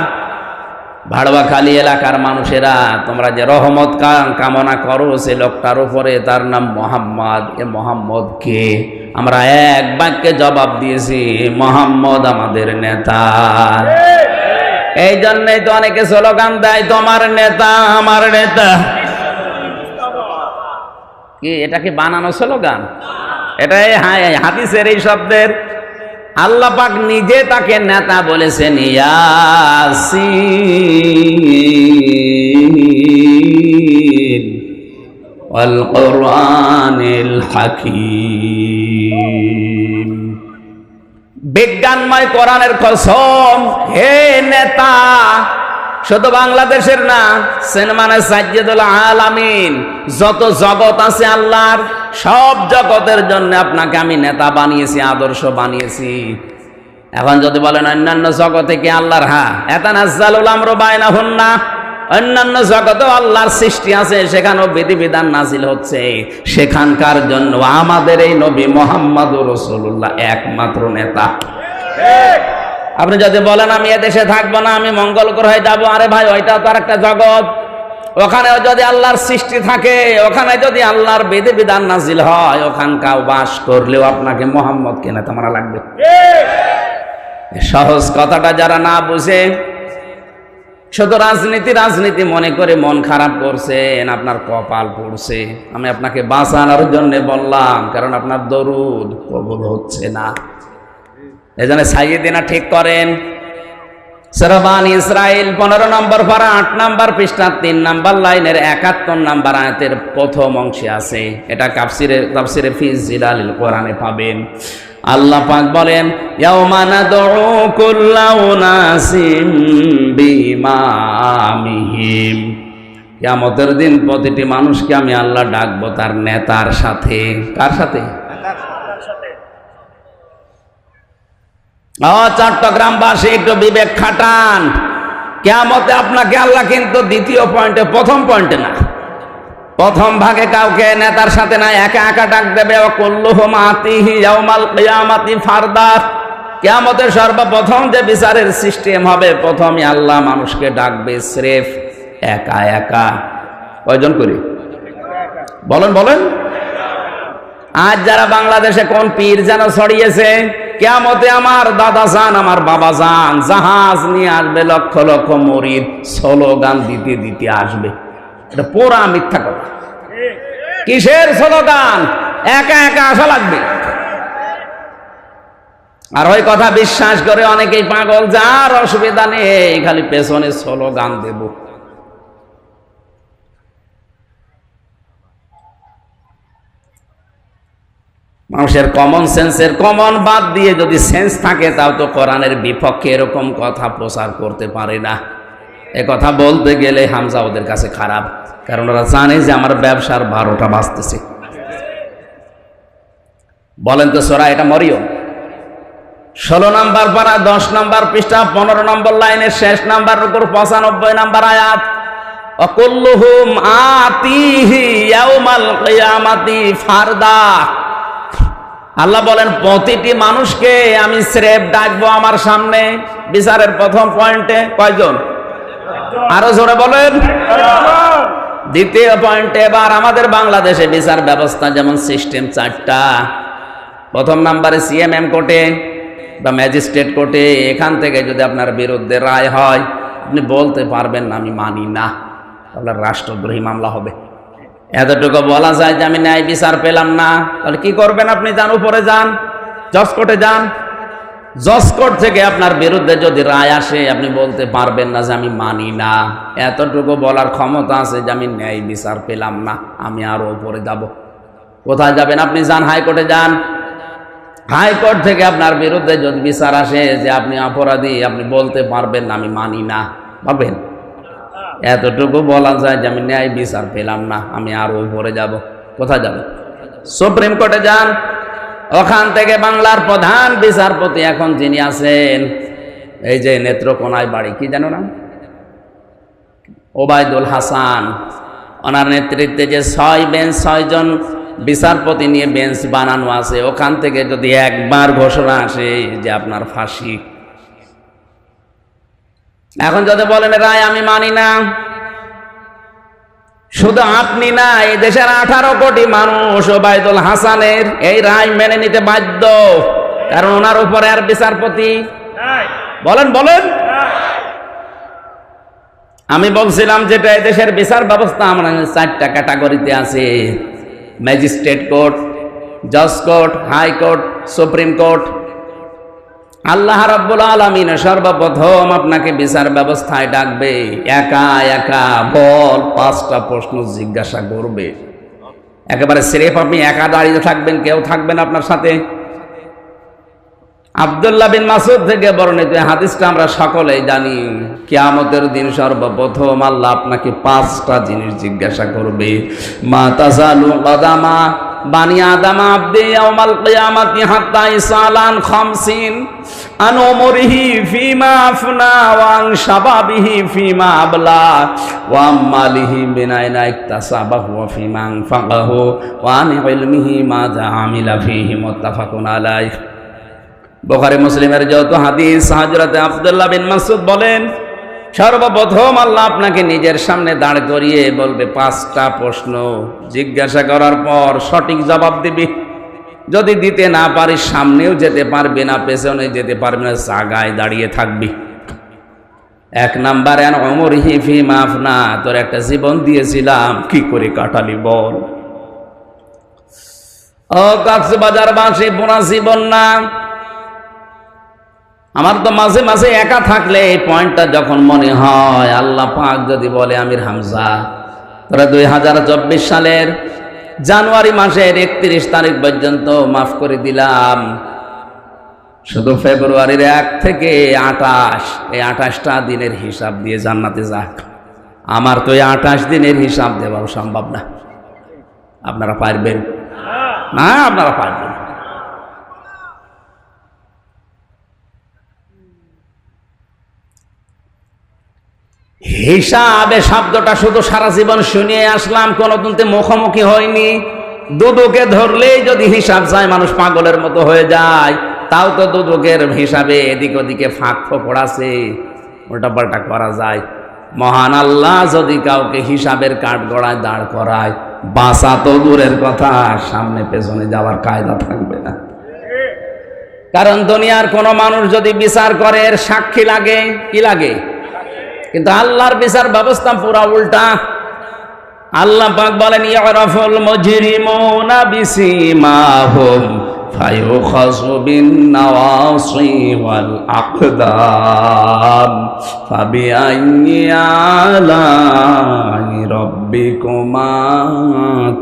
ভাড়বাখালী এলাকার মানুষেরা, তোমরা যে রহমত কামনা করো সে লোকটার উপরে, তার নাম মুহাম্মদ, এ মুহাম্মদ কে? আমরা এক বাক্যে জবাব দিয়েছি, মুহাম্মদ আমাদের নেতা। এই জন্যই তো অনেকে স্লোগান দেয়, তোমার নেতা আমার নেতা। কি এটা কি বানানো স্লোগান? এটা হাদিসের এই শব্দের। আল্লাহ পাক নিজে তাকে নেতা বলেছেন, ইয়াসিন ওয়াল কুরআনিল হাকীম। বিজ্ঞানময় কোরআনের কসম, হে নেতা, শুধু বাংলাদেশের না, সিনেমানে সাজ্জেদুল আলামিন, যত জগৎ আছে আল্লাহর, সব জগতের জন্য আপনাকে আমি নেতা বানিয়েছি, আদর্শ বানিয়েছি। এখন যদি বলেন অন্যান্য জগতে কি আল্লাহর? হ্যাঁ, ইয়াতানাজ্জালুল আমরু বাইনাহুন্না, অন্যান্য জগতেও আল্লাহর সৃষ্টি আছে, সেখানেও বিধিবিধান নাজিল হচ্ছে। সেখানকার জন্য আমাদের এই নবী মুহাম্মদুর রাসূলুল্লাহ একমাত্র নেতা। আপনি যদি বলেন আমি এদেশে থাকবো না, আমি মঙ্গল গ্রহে যাব, আরে ভাই ওইটাও তো আরেকটা জগৎ। ওখানেও যদি আল্লাহর সৃষ্টি থাকে, ওখানে যদি আল্লাহর বিধিবিধান নাজিল হয়, ওখানকাও বাস করলেও আপনাকে মুহাম্মদকে নেতা মানা লাগবে। সহজ কথাটা যারা না বুঝে, শুধু রাজনীতি মনে করে মন খারাপ করছেন, আপনার কপাল পড়ছে। আমি আপনাকে বাঁচানোর জন্য বললাম, কারণ আপনার দরুদ কবুল হচ্ছে না। এজন্য সাইয়েদিনা ঠিক করেন। সূরা বানী ইসরাইল 15 নম্বর পারা 8 নম্বর পৃষ্ঠা 3 নম্বর লাইনের 71 নম্বর আয়াতের প্রথম অংশে আছে। এটা তাফসিরে ফি জিলালিল কোরআনে পাবেন। আল্লাহ পাক বলেন, ইয়াউমা নাদউ কুল্লা উনাসিম বিইমামিহিম। কিয়ামতের দিন প্রতিটি মানুষকে আমি আল্লাহ ডাকবো তার নেতার সাথে। কার সাথে? চট্টগ্রামবাসী একটু বিবেক খাটান। কিয়ামতে আপনাকে আল্লাহ কিন্তু দ্বিতীয় পয়েন্টে, প্রথম পয়েন্টে না, প্রথম ভাগে কাউকে নেতার সাথে না, একা একা ডাক দেবে। কুল্লুহুম আতিহি ইয়াউমাল কিয়ামাতি ফারদা। কিয়ামতের সর্বপ্রথম যে বিচারের সিস্টেম হবে, প্রথমে আল্লাহ মানুষকে ডাকবে স্রেফ একা একা। কয়জন করে বলেন? আজ যারা বাংলাদেশে কোন পীর যেন ছড়িয়েছে, কিয়ামতে আমার দাদা যান, আমার বাবা যান, জাহাজ নিয়ে আসবে, লক্ষ লক্ষ মুরিদ স্লোগান দিতে দিতে আসবে। এটা পুরা মিথ্যা কথা। কিসের স্লোগান? একা একা আসা লাগবে। আর ওই কথা বিশ্বাস করে অনেকেই পাগল, যার অসুবিধা নেই, খালি পেছনে স্লোগান দেব। মানুষের কমন সেন্সের কমন বাদ দিয়ে যদি সেন্স থাকে তাও তো কোরআনের বিপক্ষে এরকম কথা প্রচার করতে পারে না। এ কথা বলতে গেলে হামজা ওদের কাছে খারাপ, কারণ ওরা জানে যে আমার ব্যবসার 12টা বাজতেছে। বলেন তো সূরা এটা মরিয়ম 16 নম্বর পারা 10 নম্বর পৃষ্ঠা 15 নম্বর লাইনের শেষ নাম্বার উপর 95 নম্বর আয়াত, অকুল্লুহুম আতিহি ইয়াউমাল কিয়ামাতি ফারদা। আল্লাহ বলেন প্রতিটি মানুষকে আমি স্রেফ ডাকবো আমার সামনে বিচারের প্রথম পয়েন্টে। কয়জন? আরো জোরে বলেন। দ্বিতীয় পয়েন্টে, এবার আমাদের বাংলাদেশে বিচার ব্যবস্থা যেমন সিস্টেম 4টা। প্রথম নাম্বারে সিএমএম কোর্টে বা ম্যাজিস্ট্রেট কোর্টে, এখান থেকে যদি আপনার বিরুদ্ধে রায় হয় আপনি বলতে পারবেন না আমি মানি না, তাহলে রাষ্ট্রদ্রোহী মামলা হবে। এতটুকু বলা যায় যে আমি ন্যায় বিচার পেলাম না, তাহলে কি করবেন আপনি? যান উপরে, যান জজ কোর্টে যান। জজ কোর্ট থেকে আপনার বিরুদ্ধে যদি রায় আসে আপনি বলতে পারবেন না যে আমি মানি না। এতটুকু বলার ক্ষমতা আছে যে আমি ন্যায় বিচার পেলাম না, আমি আরো উপরে যাব। কোথায় যাবেন আপনি? যান হাইকোর্টে যান। হাইকোর্ট থেকে আপনার বিরুদ্ধে যদি বিচার আসে যে আপনি অপরাধী, আপনি বলতে পারবেন না আমি মানি না, পারবেন? এতটুকু বলা যায় যে আমি ন্যায় বিচার পেলাম না, আমি আরো উপরে যাব। কোথায় যাবেন? সুপ্রিম কোর্টে যান। ওখান থেকে বাংলার প্রধান বিচারপতি এখন যিনি আছেন, এই যে নেত্রকোনায় বাড়ি, কি জানো না, ওবায়দুল হাসান, ওনার নেতৃত্বে যে 6 বেঞ্চ 6 জন বিচারপতি নিয়ে বেঞ্চ বানানো আছে, ওখান থেকে যদি একবার ঘোষণা আসে যে আপনার ফাঁসি, এখন যদি বলেন রায় আমি মানি না, শুধু আপনি না, এই দেশের 18 কোটি মানুষ ওবায়দুল হাসানের এই রায় মেনে নিতে বাধ্য, কারণ ওনার উপরে আর বিচারপতি বলেন বলেন। আমি বলছিলাম যেটা এই দেশের বিচার ব্যবস্থা আমরা 4টা ক্যাটাগরিতে আছে: ম্যাজিস্ট্রেট কোর্ট, জজ কোর্ট, হাইকোর্ট, সুপ্রিম কোর্ট। আল্লাহ রাব্বুল আলামিন সর্বপ্রথম আপনাকে বিচার ব্যবস্থায় ডাকবে, একা একা বল 5টা প্রশ্ন জিজ্ঞাসা করবে। একেবারে সিরেফ আপনি একা দাঁড়িয়ে থাকবেন, কেউ থাকবেন আপনার সাথে। আব্দুল্লাহ বিন মাসউদ থেকে বর্ণিত হাদিসটা আমরা সকলেই জানি। কিয়ামতের দিন সর্বপ্রথম আল্লাহ আপনাকে 5টা জিনিস জিজ্ঞাসা করবে। মা তাজালু কদামা বানি আদম আব্দি ইয়াউমাল কিয়ামাতি হাত্তা ইসালান 50 আন উমরিহি ফিমা আফনা ওয়া আন শাবাবিহি ফিমা আবলা ওয়া আম্মালিহি বিনাইনা ইকতাসাবাহু ওয়া ফিমা আনফাকাহু ওয়া আন ইলমিহি মাযা আমিলা ফিহি মুত্তাফাকুন আলাইহি। বুখারী মুসলিমের যত হাদিস, হযরত আব্দুল্লাহ বিন মাসউদ বলেন, সর্বপ্রথম আল্লাহ আপনাকে নিজের সামনে দাঁড় করিয়ে বলবে 5টা প্রশ্ন জিজ্ঞাসা করার পর সঠিক জবাব দিবি। যদি দিতে না পারিস সামনেও যেতে পারবি না, পেছনে যেতে পারবি না, জায়গায় দাঁড়িয়ে থাকবি। 1 নাম্বার, আন উমরিহি ফিমা আফনা, তোর একটা জীবন দিয়েছিলাম কি করে কাটালি বল। ও কক্সবাজার বাসী, পুরা জীবন না, আমার তো মাঝে মাঝে একা থাকলে এই পয়েন্টটা যখন মনে হয়, আল্লাহ পাক যদি বলে আমির হামজা তোরা 2024 সালের জানুয়ারি মাসের 31 তারিখ পর্যন্ত মাফ করে দিলাম, শুধু ফেব্রুয়ারির 1 থেকে 28, এই 28টা দিনের হিসাব দিয়ে জান্নাতে যাক। আমার তো এই 28 দিনের হিসাব দেওয়াও সম্ভব না। আপনারা পারবেন না? আপনারা পারবেন। হিসাবে শব্দটা শুধু সারা জীবন শুনিয়ে আসলাম, কোনোদিন মুখোমুখি হয়নি। দুদুকে ধরলেই যদি হিসাব চায় মানুষ পাগলের মতো হয়ে যায়। তাও তো দুদুকের হিসাবে এদিক ওদিকে ফাঁক ফোকর আছে, উল্টাপাল্টা করা যায়। মহান আল্লাহ যদি কাউকে হিসাবের কাঠগড়ায় দাঁড় করায়, বাঁচা তো দূরের কথা, সামনে পেছনে যাওয়ার কায়দা থাকবে না। কারণ দুনিয়ার কোনো মানুষ যদি বিচার করে এর সাক্ষী লাগে, কি লাগে? কিন্তু আল্লাহর বিচার ব্যবস্থা পুরা উল্টা। আল্লাহ পাক বলেন, ইয়ারাফুল মুজরিমুনা বিসিমাহুম ফায়ুখাযু বিন নাওয়াসি ওয়াল আকদাম ফাবিআইয়ি আলাই রাব্বিকুমা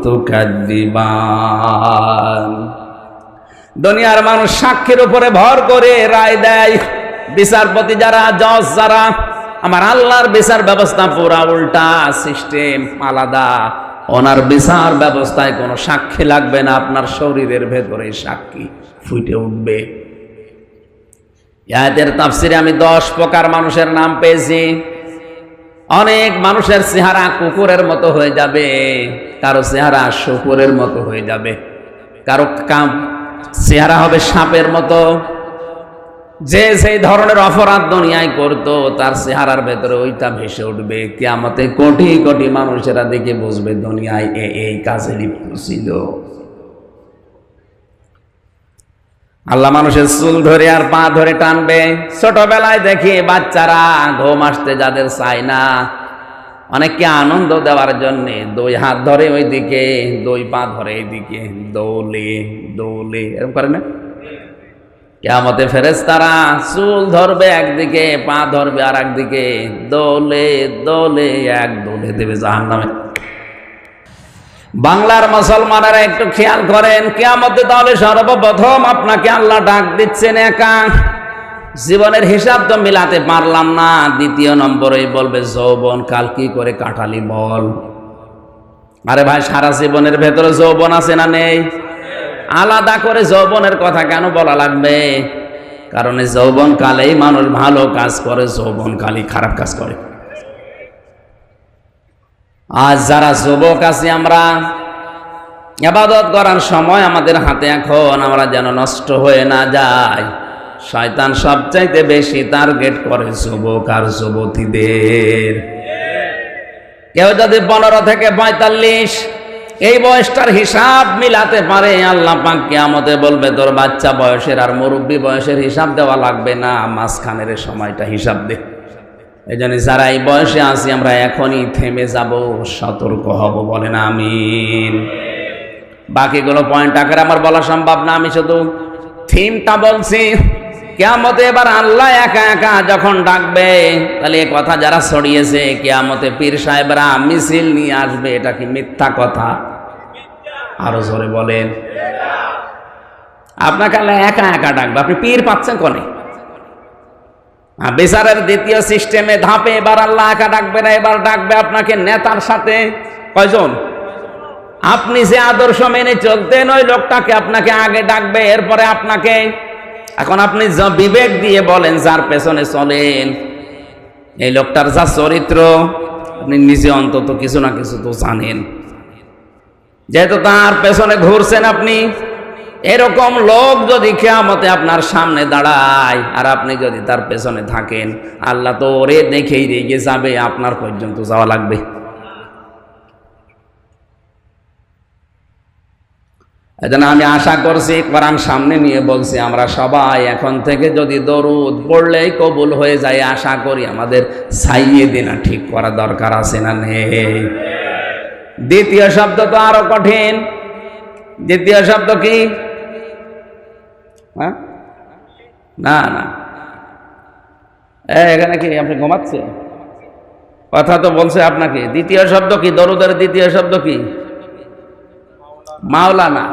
তুকাদ্দিবান। দুনিয়ার মানুষ সাক্ষীর উপরে ভর করে রায় দেয়। বিচারপতি যারা, জজ যারা, আমার আল্লাহর বিচার ব্যবস্থা পুরা উল্টা সিস্টেম, আলাদা। ওনার বিচার ব্যবস্থায় কোনো সাক্ষী লাগবে না, আপনার শরীরের ভেতরে সাক্ষী ফুটে উঠবে। আয়াতের তাফসিরে আমি 10 প্রকার মানুষের নাম পেয়েছি। অনেক মানুষের চেহারা কুকুরের মতো হয়ে যাবে, কারো চেহারা শুকুরের মতো হয়ে যাবে, কারো চেহারা হবে সাপের মতো। যে সেই ধরনের অপরাধ দুনিয়ায় করতো তার চেহারার ভেতরে ওইটা ভেসে উঠবে। কিয়ামতে কোটি কোটি মানুষেরা দেখে বুঝবে দুনিয়ায় এই কাজে লিপ্ত ছিল। আল্লাহ মানুষের চুল ধরে আর পা ধরে টানবে। ছোটবেলায় দেখি বাচ্চারা ঘুম আসতে যাদের চায় না, অনেককে আনন্দ দেওয়ার জন্য 2 হাত ধরে ওইদিকে, 2 পা ধরে এইদিকে, দৌলে দৌলে এরকম করে না? কিয়ামতে ফেরেশতারা চুল ধরবে একদিকে, পা ধরবে আর একদিকে, দৌলে দৌলে এক দৌলে দেবে জাহান্নামে। বাংলার মুসলমানেরা একটু খেয়াল করেন, কিয়ামতে তাহলে সর্বপ্রথম আপনাকে আল্লাহ ডাক দিচ্ছেন একা। জীবনের হিসাব তো মিলাতে পারলাম না, 2 নম্বরেই বলবে যৌবন কাল কি করে কাটালি বল। আরে ভাই, সারা জীবনের ভেতরে যৌবন আছে না নেই? আলাদা করে যৌবনের কথা কেন বলা লাগবে? কারণ এই যৌবন কালেই মানুষ ভালো কাজ করে, যৌবন কালেই খারাপ কাজ করে। আজ যারা যুবক আছি আমরা, ইবাদত করার সময় আমাদের হাতে এখন, আমরা যেন নষ্ট হয়ে না যায়। শয়তান সবচাইতে বেশি টার্গেট করে যুবক আর যুবতীদের। কেউ যদি 15 থেকে 45 এই বয়সটার হিসাব মিলাতে পারে, আল্লাহ পাক কিয়ামতে বলবে তোর বাচ্চা বয়সের আর মুরব্বী বয়সের হিসাব দেওয়া লাগবে না, মাঝখানের সময়টা হিসাব দে। এই জন্য যারা এই বয়সে আছি আমরা এখনই থেমে যাব, সতর্ক হব। বলেন আমিন। বাকিগুলো পয়েন্ট আকারে আমার বলা সম্ভব না, আমি শুধু থিমটা বলছি। কিয়ামতে এবার আল্লাহ একা একা যখন ডাকবে, তাহলে এ কথা যারা ছড়িয়েছে কিয়ামতে পীর সাহেবরা মিছিল নিয়ে আসবে, এটা কি মিথ্যা কথা? আরো জোরে বলেন। আপনাকে আল্লাহ একা একা ডাকবে, আপনি পীর পাচ্ছেন কোনে? বিচারের দ্বিতীয় সিস্টেমে ধাপে এবার আল্লাহ একা ডাকবে না, এবার ডাকবে আপনাকে নেতার সাথে। কয়জন? আপনি যে আদর্শ মেনে চলতেন ওই লোকটাকে আপনাকে আগে ডাকবে, এরপরে আপনাকে। এখন আপনি বিবেক দিয়ে বলেন, যার পেছনে চলেন এই লোকটার যা চরিত্র, আপনি নিজে অন্তত কিছু না কিছু তো জানেন, যেহেতু তার পেছনে ঘুরছেন আপনি। এরকম লোক যদি কিয়ামতে আপনার সামনে দাঁড়ায় আর আপনি যদি তার পেছনে থাকেন, আল্লাহ তো ওরে দেখেই রেগে যাবে, আপনার পর্যন্ত যাওয়া লাগবে। এজন্য আমি আশা করছি, কোরআন সামনে নিয়ে বলছি, আমরা সবাই এখন থেকে যদি দরুদ পড়লেই কবুল হয়ে যায়, আশা করি আমাদের সাইয়েদিনা ঠিক করা দরকার আছে না নেই? দ্বিতীয় শব্দ তো আরো কঠিন। দ্বিতীয় শব্দ কি? না না, এখানে কি আপনি ঘুমাচ্ছেন? কথা তো বলছে আপনাকে। দ্বিতীয় শব্দ কি? দরুদের দ্বিতীয় শব্দ কি? মাওলানা।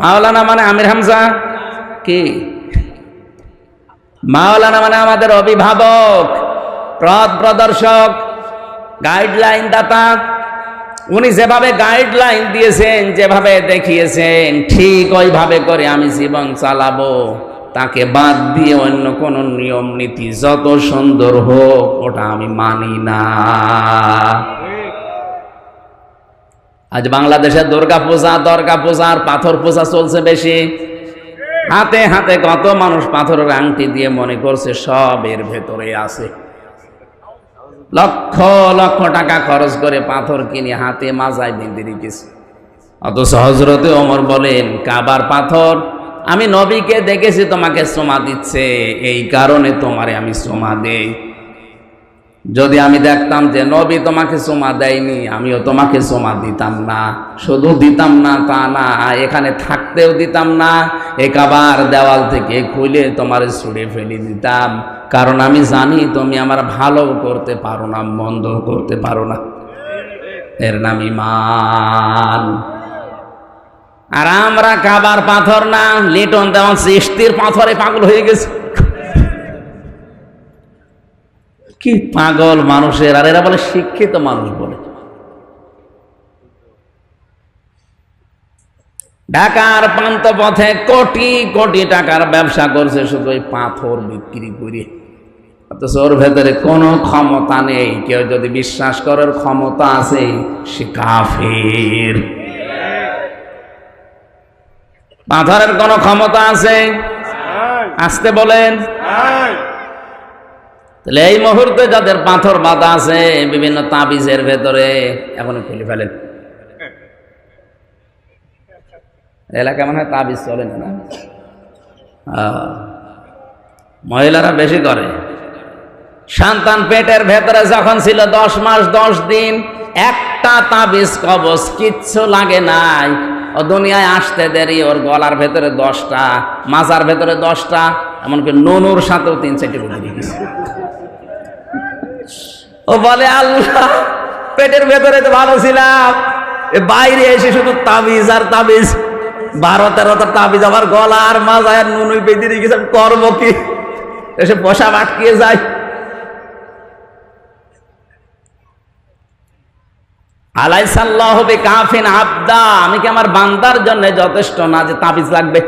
মাওলানা মানে আমির হামজা কি? মাওলানা মানে আমাদের অভিভাবক, পথ প্রদর্শক, গাইডলাইন দাতা। উনি যেভাবে গাইডলাইন দিয়েছেন, যেভাবে দেখিয়েছেন, ঠিক ওইভাবে করে আমি জীবন চালাবো। তাকে বাদ দিয়ে অন্য কোন নিয়ম নীতি যত সুন্দর হোক ওটা আমি মানি না। আজ বাংলাদেশে দুর্গা পূজা আর পাথর পূজা চলছে বেশি। হাতে হাতে কত মানুষ পাথরের আংটি দিয়ে মনে করছে সব এর ভেতরে আছে। লক্ষ লক্ষ টাকা খরচ করে পাথর কিনে হাতে মাজায় বেঁধে রেখেছে। অথচ হযরতে ওমর বলেন, কাবার পাথর আমি নবীকে দেখেছি তোমাকে চুমা দিচ্ছে, এই কারণে তোমারে আমি চুমা দেই। যদি আমি দেখতাম যে নবী তোমাকে চুমা দেয়নি, আমিও তোমাকে চুমা দিতাম না। শুধু দিতাম না তা না, এখানে থাকতেও দিতাম না, এ কাবার দেওয়াল থেকে খুলে তোমার ছুঁড়ে ফেলে দিতাম। কারণ আমি জানি তুমি আমার ভালো করতে পারো না, মন্দ করতে পারো না। এর নাম ঈমান। আর আমরা কাবার পাথর না, লিটন দেওয়ান চিশতির পাথরে পাগল হয়ে গেছে। কি পাগল মানুষের, আর এরা বলে শিক্ষিত মানুষ বলে। ঢাকার প্রান্ত পথে কোটি কোটি টাকার ব্যবসা করছে শুধু ওই পাথর বিক্রি করে, অথচ ওর ভেতরে কোনো ক্ষমতা নেই। কেউ যদি বিশ্বাস করার ক্ষমতা আছে, সে কাফের। পাথরের কোনো ক্ষমতা আছে? আসতে বলেন। তাহলে এই মুহূর্তে যাদের পাথর বাঁধা আছে বিভিন্ন তাবিজের ভেতরে, এখন খুলে ফেলেন। এলাকা মনে হয় তাবিজ চলে না, মহিলারা বেশি করে। সন্তান পেটের ভেতরে যখন ছিল 10 মাস 10 দিন, একটা তাবিজ কবজ কিচ্ছু লাগে নাই। ও দুনিয়ায় আসতে দেরি, ওর গলার ভেতরে 10টা, মাজার ভেতরে 10টা, এমনকি নুনুর সাথেও 3-4টি বলে দিয়েছে। ও বলে আল্লাহ, পেটের ভেতরে তো ভালো ছিলাম, বাইরে এসে শুধু তাবিজ আর তাবিজ, 12-13টা তাবিজ আমার গলা আর মাজায় আর নুনুই বেঁধে দিয়ে গেছে, করবো কি? এসে বসা আটকিয়ে যায়। আলাইসাল্লাহু বিকাফিন আবদা, আমি কি আমার বান্দার জন্য যথেষ্ট না যে তাবিজ লাগবে?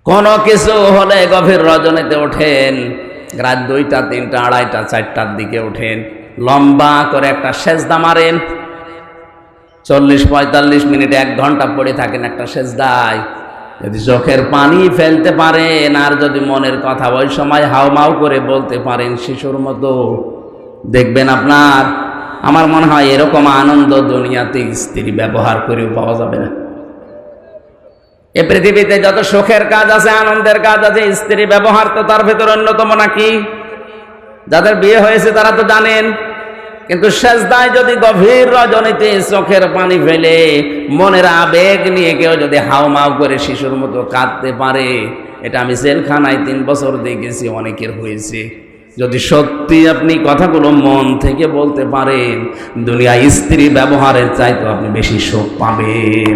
কোন কিছু হলে গভীর রজনীতে ওঠেন, রাত 2টা 3টা 2:30টা 4টার দিকে ওঠেন, লম্বা করে একটা সেজদা মারেন, 40-45 মিনিট 1 ঘন্টা পড়ে থাকেন একটা সেজদায়। যদি চোখের পানি ফেলতে পারেন আর যদি মনের কথা ওই সময় হাউমাউ করে বলতে পারেন শিশুর মতো, দেখবেন আপনার, আমার মনে হয় এরকম আনন্দ দুনিয়াতে স্ত্রী ব্যবহার করেও পাওয়া যাবে না। এ পৃথিবীতে যত সুখের কাজ আছে, আনন্দের কাজ আছে, স্ত্রী ব্যবহার তো তার ভেতর অন্যতম নাকি? যাদের বিয়ে হয়েছে তারা তো জানেন। কিন্তু সেজদায় যদি গভীর রজনীতে চোখের পানি ফেলে মনের আবেগ নিয়ে কেউ যদি হাউমাউ করে শিশুর মতো কাঁদতে পারে, এটা আমি জেলখানায় 3 বছর দেখেছি, অনেকের হয়েছে। যদি সত্যি আপনি কথাগুলো মন থেকে বলতে পারেন, দুনিয়া স্ত্রী ব্যবহারের চাইতে আপনি বেশি সুখ পাবেন।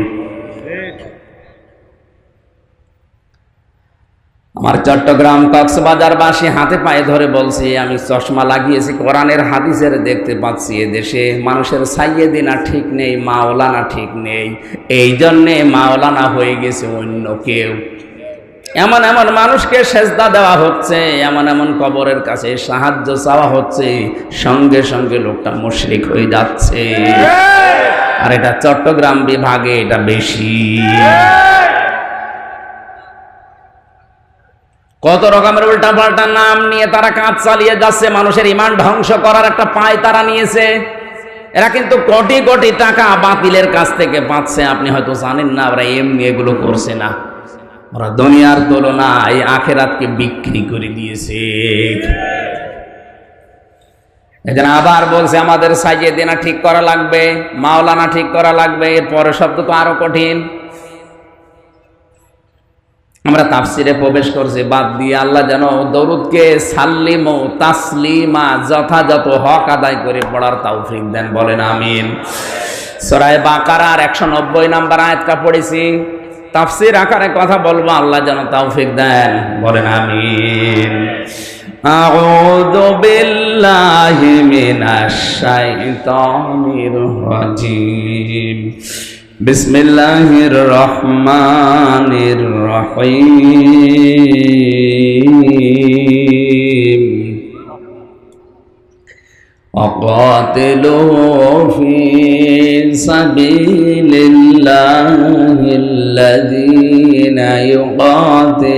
আমার চট্টগ্রাম কক্সবাজারবাসী হাতে পায়ে ধরে বলছি, আমি চশমা লাগিয়েছি, কোরআনের হাদিসের দেখতে পাচ্ছি এদেশে মানুষের সাইয়েদিনা ঠিক নেই, মাওলানা ঠিক নেই, এই জন্যে মাওলানা হয়ে গেছে অন্য কেউ। এমন এমন মানুষকে সেজদা দেওয়া হচ্ছে, এমন এমন কবরের কাছে সাহায্য চাওয়া হচ্ছে, সঙ্গে সঙ্গে লোকটা মুশরিক হয়ে যাচ্ছে। আর এটা চট্টগ্রাম বিভাগে এটা বেশি। কত রকমের উল্টা পাল্টা নাম নিয়ে তারা কাজ চালিয়ে যাচ্ছে, মানুষের ঈমান ধ্বংস করার একটা পায় তারা নিয়েছে। এরা কিন্তু কোটি কোটি টাকা বাতিলের কাছ থেকে পাচ্ছে, আপনি হয়তো জানেন না। ওরা এমনি এগুলো করছে না, ওরা দুনিয়ার তুলনায় আখেরাতকে বিক্রি করে দিয়েছে। এজন্য আবার বলছে আমাদের সাইয়েদিনা ঠিক করা লাগবে, মাওলানা ঠিক করা লাগবে। এর পরের শব্দ তো আরো কঠিন। আমরা তাফসিরে প্রবেশ করছি বাদ দিয়ে, আল্লাহ যেন দরুদকে সাল্লিম ও তাসলিমা যথাযথ হক আদায় করে পড়ার তৌফিক দেন, বলেন আমিন। সূরা বাকারার 190 নম্বর আয়াতটা পড়েছি, তাফসির আকারে কথা বলবো, আল্লাহ যেন তৌফিক দেন, বলেন আমিন। আউযু বিল্লাহি মিনাশ শাইতানির রাজিম। বিসমিল্লাহির রহমানির রহিম। وقاتلوا في سبيل الله الذين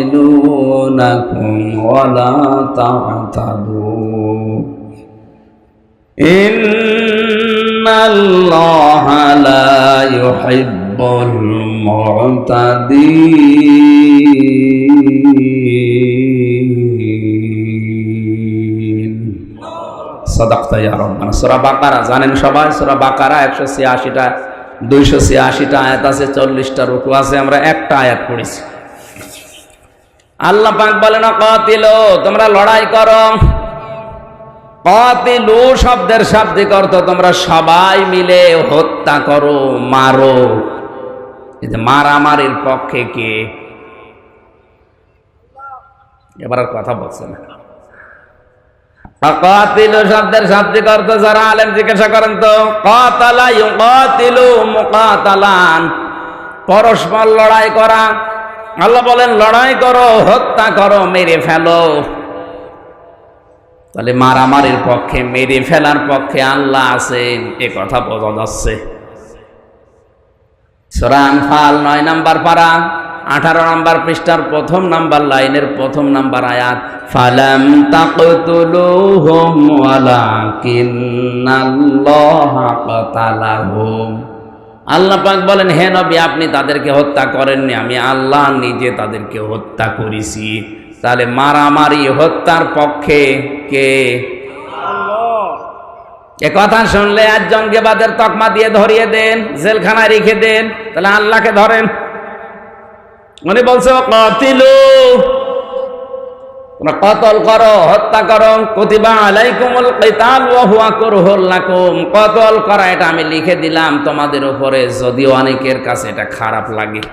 يقاتلونكم ولا تعتدوا إن الله لا يحب المعتدين। সাদাকতা ইয়া রাব্বানা। সূরা বাকারা জানেন সবাই, সূরা বাকারা 186টা 286টা আয়াত আছে, 40টা রুকু আছে, আমরা একটা আয়াত পড়েছি। আল্লাহ পাক বলেন কাতিলো, তোমরা লড়াই করো। কাতিলু শব্দের শাব্দিক অর্থ তোমরা সবাই মিলে হত্যা করো, মারো। এই যে মারামারির পক্ষে কে? এবার আর কথা বলছে না। কাতিলু শব্দের শাব্দিক অর্থ যারা আলেম জিজ্ঞাসা করেন তো, কাতালা ইউকাতিলু মুকাতালান, পরস্পর লড়াই করা। আল্লাহ বলেন লড়াই করো, হত্যা করো, মেরে ফেলো। তাহলে মারামারির পক্ষে, মেরে ফেলার পক্ষে আল্লাহ আছেন, এ কথা বোঝা যাচ্ছে। সূরা আনফাল ৯ নম্বর পারা 18 নম্বর পৃষ্ঠার 1 নম্বর লাইনের 1 নম্বর আয়াত, ফালাম তাকতুলুহুম ওয়ালাকিন্নাল্লাহা কাতালাহুম। আল্লাহ পাক বলেন, হে নবী আপনি তাদেরকে হত্যা করেননি, আমি আল্লাহ নিজে তাদেরকে হত্যা করেছি। তাহলে মারামারি হত্যার পক্ষে কে? এ কথা শুনলে আজ জঙ্গিবাদের তকমা দিয়ে ধরিয়ে দেন, জেলখানায় রেখে দেন, তাহলে আল্লাহকে ধরেন। উনি বলছে কাতিলু, তোমরা কতল করো, হত্যা করো। কুতিবা আলাইকুমুল কিতাল ওয়া হুয়া কুরহুল লাকুম, কতল করা এটা আমি লিখে দিলাম তোমাদের উপরে, যদিও অনেকের কাছে এটা খারাপ লাগে।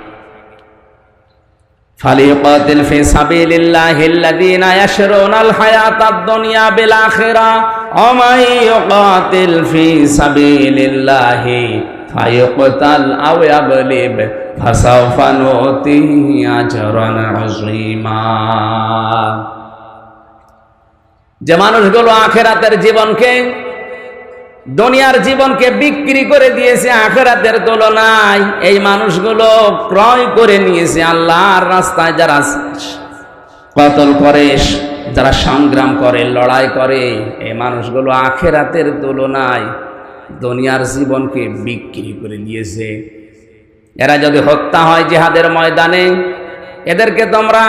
ফালিয়াকাতিল ফি সাবিলিল্লাহিল্লাযীনা ইয়াশরুনাল হায়াতাদ দুনিয়া বিল আখিরাহ ওয়া মান ইউকাতিল ফি সাবিলিল্লাহি ফায়াকতাল আও ইয়াগলিব ফাসাওফা নুতিহি আজরান আযীমা। যে মানুষগুলো আখিরাতের জীবনকে, দুনিয়ার জীবনকে বিক্রি করে দিয়েছে আখিরাতের তুলনায়, এই মানুষগুলো ক্রয় করে নিয়েছে আল্লাহর রাস্তায়। যারা কতল করে, যারা সংগ্রাম করে, লড়াই করে, এই মানুষগুলো আখিরাতের তুলনায় দুনিয়ার জীবনকে বিক্রি করে নিয়েছে। এরা যদি হত্যা হয় জিহাদের ময়দানে, এদেরকে তোমরা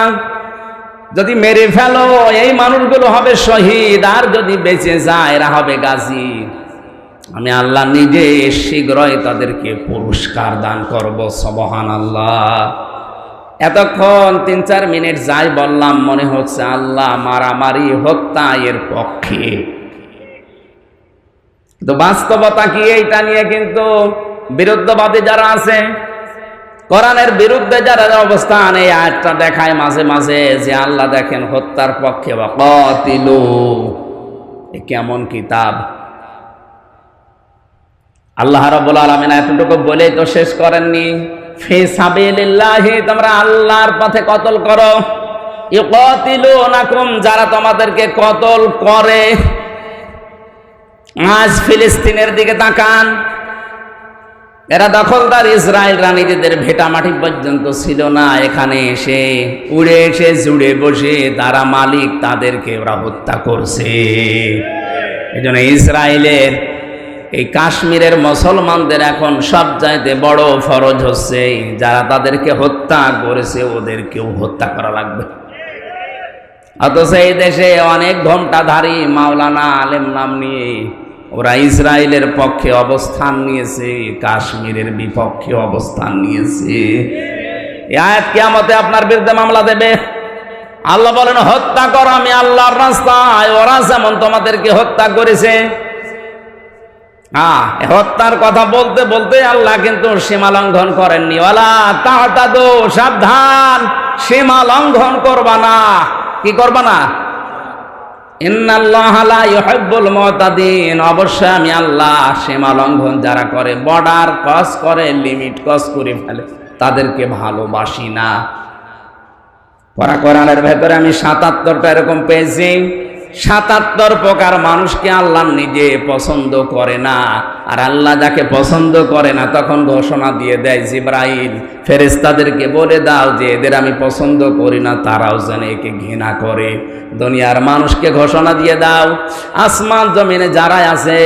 যদি মেরে ফেলো, এই মানুষগুলো হবে শহীদ, আর যদি বেঁচে যায় এরা হবে গাজী। আমি আল্লাহ নিজে শীঘ্রই তাদেরকে পুরস্কার দান করব। সুবহানাল্লাহ। এতক্ষণ ৩-৪ মিনিট যাই বললাম, মনে হচ্ছে আল্লাহ মারামারি হত্যা এর পক্ষে, তো বাস্তবতা কি এইটা নিয়ে কিন্তু বিরুদ্ধবাদী যারা আছে, কোরআনের বিরুদ্ধে যারা অবস্থান, এই আয়াতটা দেখায় মাঝে মাঝে যে আল্লাহ দেখেন হত্যার পক্ষে। বা কাতিলু, এ কেমন কিতাব! আল্লাহ রাব্বুল আলামিন এতটুকু বলেই তো শেষ করেননি। ফি সাবিলিল্লাহি, তোমরা আল্লাহর পথে কতল করো। ইউকাতিলুনাকুম, যারা তোমাদেরকে কতল করে। আজ ফিলিস্তিনের দিকে তাকান, এরা দখলদার ইসরায়েলরা নিজেদের ভেটামাটি পর্যন্ত ছিল না, এখানে এসে উড়ে এসে জুড়ে বসে তারা মালিক, তাদেরকে ওরা হত্যা করছে। এই জন্য ইসরায়েলের এই কাশ্মীরের মুসলমানদের এখন সবচাইতে বড় ফরজ হচ্ছে, যারা তাদেরকে হত্যা করেছে ওদেরকেও হত্যা করা লাগবে। অথচ এই দেশে অনেক ঘোমটাধারী মাওলানা আলেম নাম নিয়ে ওরা ইসরায়েলের পক্ষে অবস্থান নিয়েছে, কাশ্মীরের বিপক্ষে অবস্থান নিয়েছে। এই আয়াত কিয়ামতে আপনার বিরুদ্ধে মামলা দেবে। আল্লাহ বলেন হত্যা করো, আমি আল্লাহর রাস্তায়। ওরা যেমন তোমাদেরকে হত্যা করেছে, হত্যার কথা বলতে বলতে আল্লাহ কিন্তু সীমা লঙ্ঘন করেননি। ওয়ালা তা'তাদু, সাবধান, সীমা লঙ্ঘন করবা না। কি করবা না? ইন্নাল্লাহা লা ইউহিব্বুল মুতাদিন, অবশ্যই আমি আল্লাহ সীমা লঙ্ঘন যারা করে, বর্ডার ক্রস করে, লিমিট ক্রস করে ফেলে, তাদেরকে ভালোবাসি না। কোরআনের ভেতরে আমি ৭৭টা এরকম পেয়েছি। ৭৭ প্রকার মানুষকে আল্লাহ নিজে পছন্দ করে না, আর আল্লাহ যাকে পছন্দ করে না তখন ঘোষণা দিয়ে দেয়, জিবরাইল ফেরেশতাদেরকে বলে দাও যে এদের আমি পছন্দ করি না, তারাও যেন একে ঘৃণা করে। দুনিয়ার মানুষকে ঘোষণা দিয়ে দাও, আসমান জমিনে যারা আছে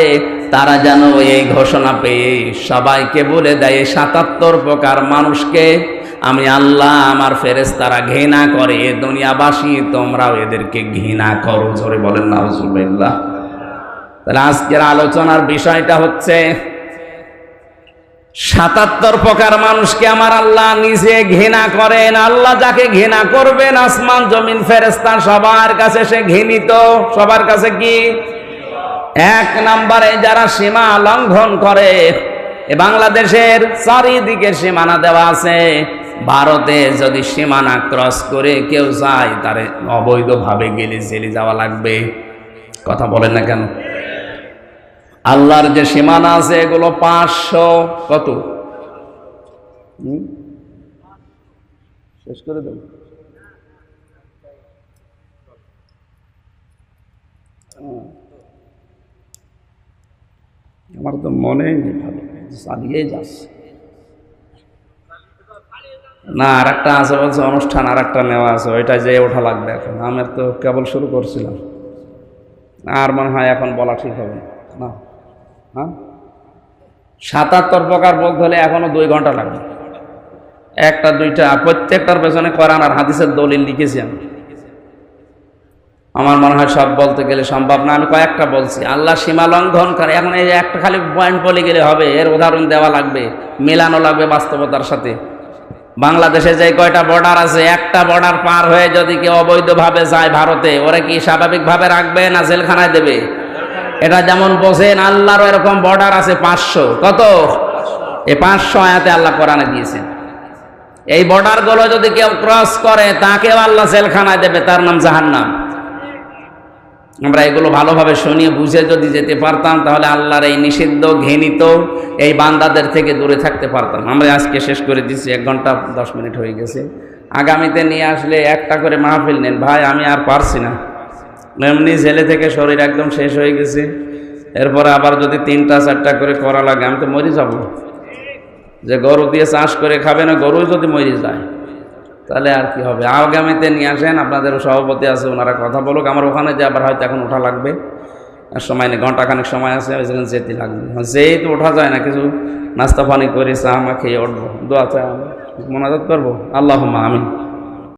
তারা যেন এই ঘোষণা পেয়ে সবাইকে বলে দেয় ৭৭ প্রকার মানুষকে আমি আল্লাহ, আমার ফেরেশতারা ঘৃণা করে। দুনিয়াবাসী তোমরাও এদেরকে ঘৃণা করো। জোরে বলেন নাউজুবিল্লাহ। তাহলে আজকের আলোচনার বিষয়টা হচ্ছে ৭৭ প্রকার মানুষকে আমার আল্লাহ নিজে ঘৃণা করেন। আল্লাহ যাকে ঘৃণা করবেন, আসমান জমিন ফেরেশতা সবার কাছে সে ঘৃণিত। সবার কাছে কি? এক নম্বরে যারা সীমা লঙ্ঘন করে, বাংলাদেশের চারিদিকে সীমানা দেওয়া আছে, ভারতে যদি সীমানা ক্রস করে কেউ যায় তারে অবৈধভাবে গেলে জেলে যাওয়া লাগবে। কথা বলেন না কেন? আল্লাহর যে সীমানা আছে এগুলো 500 কত শেষ করে দেব। আমার তো মনে নেই, ভালো চালিয়ে যাচ্ছে না। আর একটা আছে বলছে অনুষ্ঠান, আর একটা নেওয়া আছে, ওইটা যে ওঠা লাগবে এখন। আমি তো কেবল শুরু করছিলাম, আর মনে হয় এখন বলা ঠিক হবে না। হ্যাঁ, 77 প্রকার বলতে হলে এখনো 2 ঘন্টা লাগবে। একটা দুইটা প্রত্যেকটার পেছনে কোরআন আর হাদিসের দলিল লিখেছি আমি। আমার মনে হয় সব বলতে গেলে সম্ভব না, আমি কয়েকটা বলছি। আল্লাহ সীমা লঙ্ঘন করে, এখন এই একটা খালি পয়েন্ট বলে গেলে হবে, এর উদাহরণ দেওয়া লাগবে, মেলানো লাগবে বাস্তবতার সাথে। বাংলাদেশে যে কয়টা বর্ডার আছে, একটা বর্ডার পার হয়ে যদি কেউ অবৈধভাবে যায় ভারতে, ওরা কি স্বাভাবিকভাবে রাখবে না জেলখানায় দেবে? এটা যেমন বোঝেন, আল্লাহরও এরকম বর্ডার আছে 500। কত? এই 500 আয়াতে আল্লাহ কোরআনে দিয়েছেন। এই বর্ডারগুলো যদি কেউ ক্রস করে তাকেও আল্লাহ জেলখানায় দেবে, তার নাম জাহান্নাম। আমরা এগুলো ভালোভাবে শুনিয়ে বুঝে যদি যেতে পারতাম, তাহলে আল্লাহর এই নিষিদ্ধ ঘৃণিত এই বান্দাদের থেকে দূরে থাকতে পারতাম। আমরা আজকে শেষ করে দিচ্ছি, 1 ঘন্টা 10 মিনিট হয়ে গেছে। আগামীতে নিয়ে আসলে একটা করে মাহফিল নেন ভাই, আমি আর পারছি না। এমনি জেলে থেকে শরীর একদম শেষ হয়ে গেছে, এরপরে আবার যদি 3টা 4টা করে করা লাগে, আমি তো মরে যাব। যে গরু দিয়ে চাষ করে খাবে না, গরু যদি মরে যায় তাহলে আর কি হবে? আগামীতে নিয়ে আসেন, আপনাদের সভাপতি আছে, ওনারা কথা বলুক। আমার ওখানে যে আবার হয়তো এখন ওঠা লাগবে, আর সময় নেই, ঘন্টাখানেক সময় আছে, ওই জন্য যেতে লাগবে। যেই তো ওঠা যায় না, কিছু নাস্তা পানি করে চা মা খেয়ে উঠবো, দোয়া চাই মোনাজাত করবো। আল্লাহুম্মা আমিন।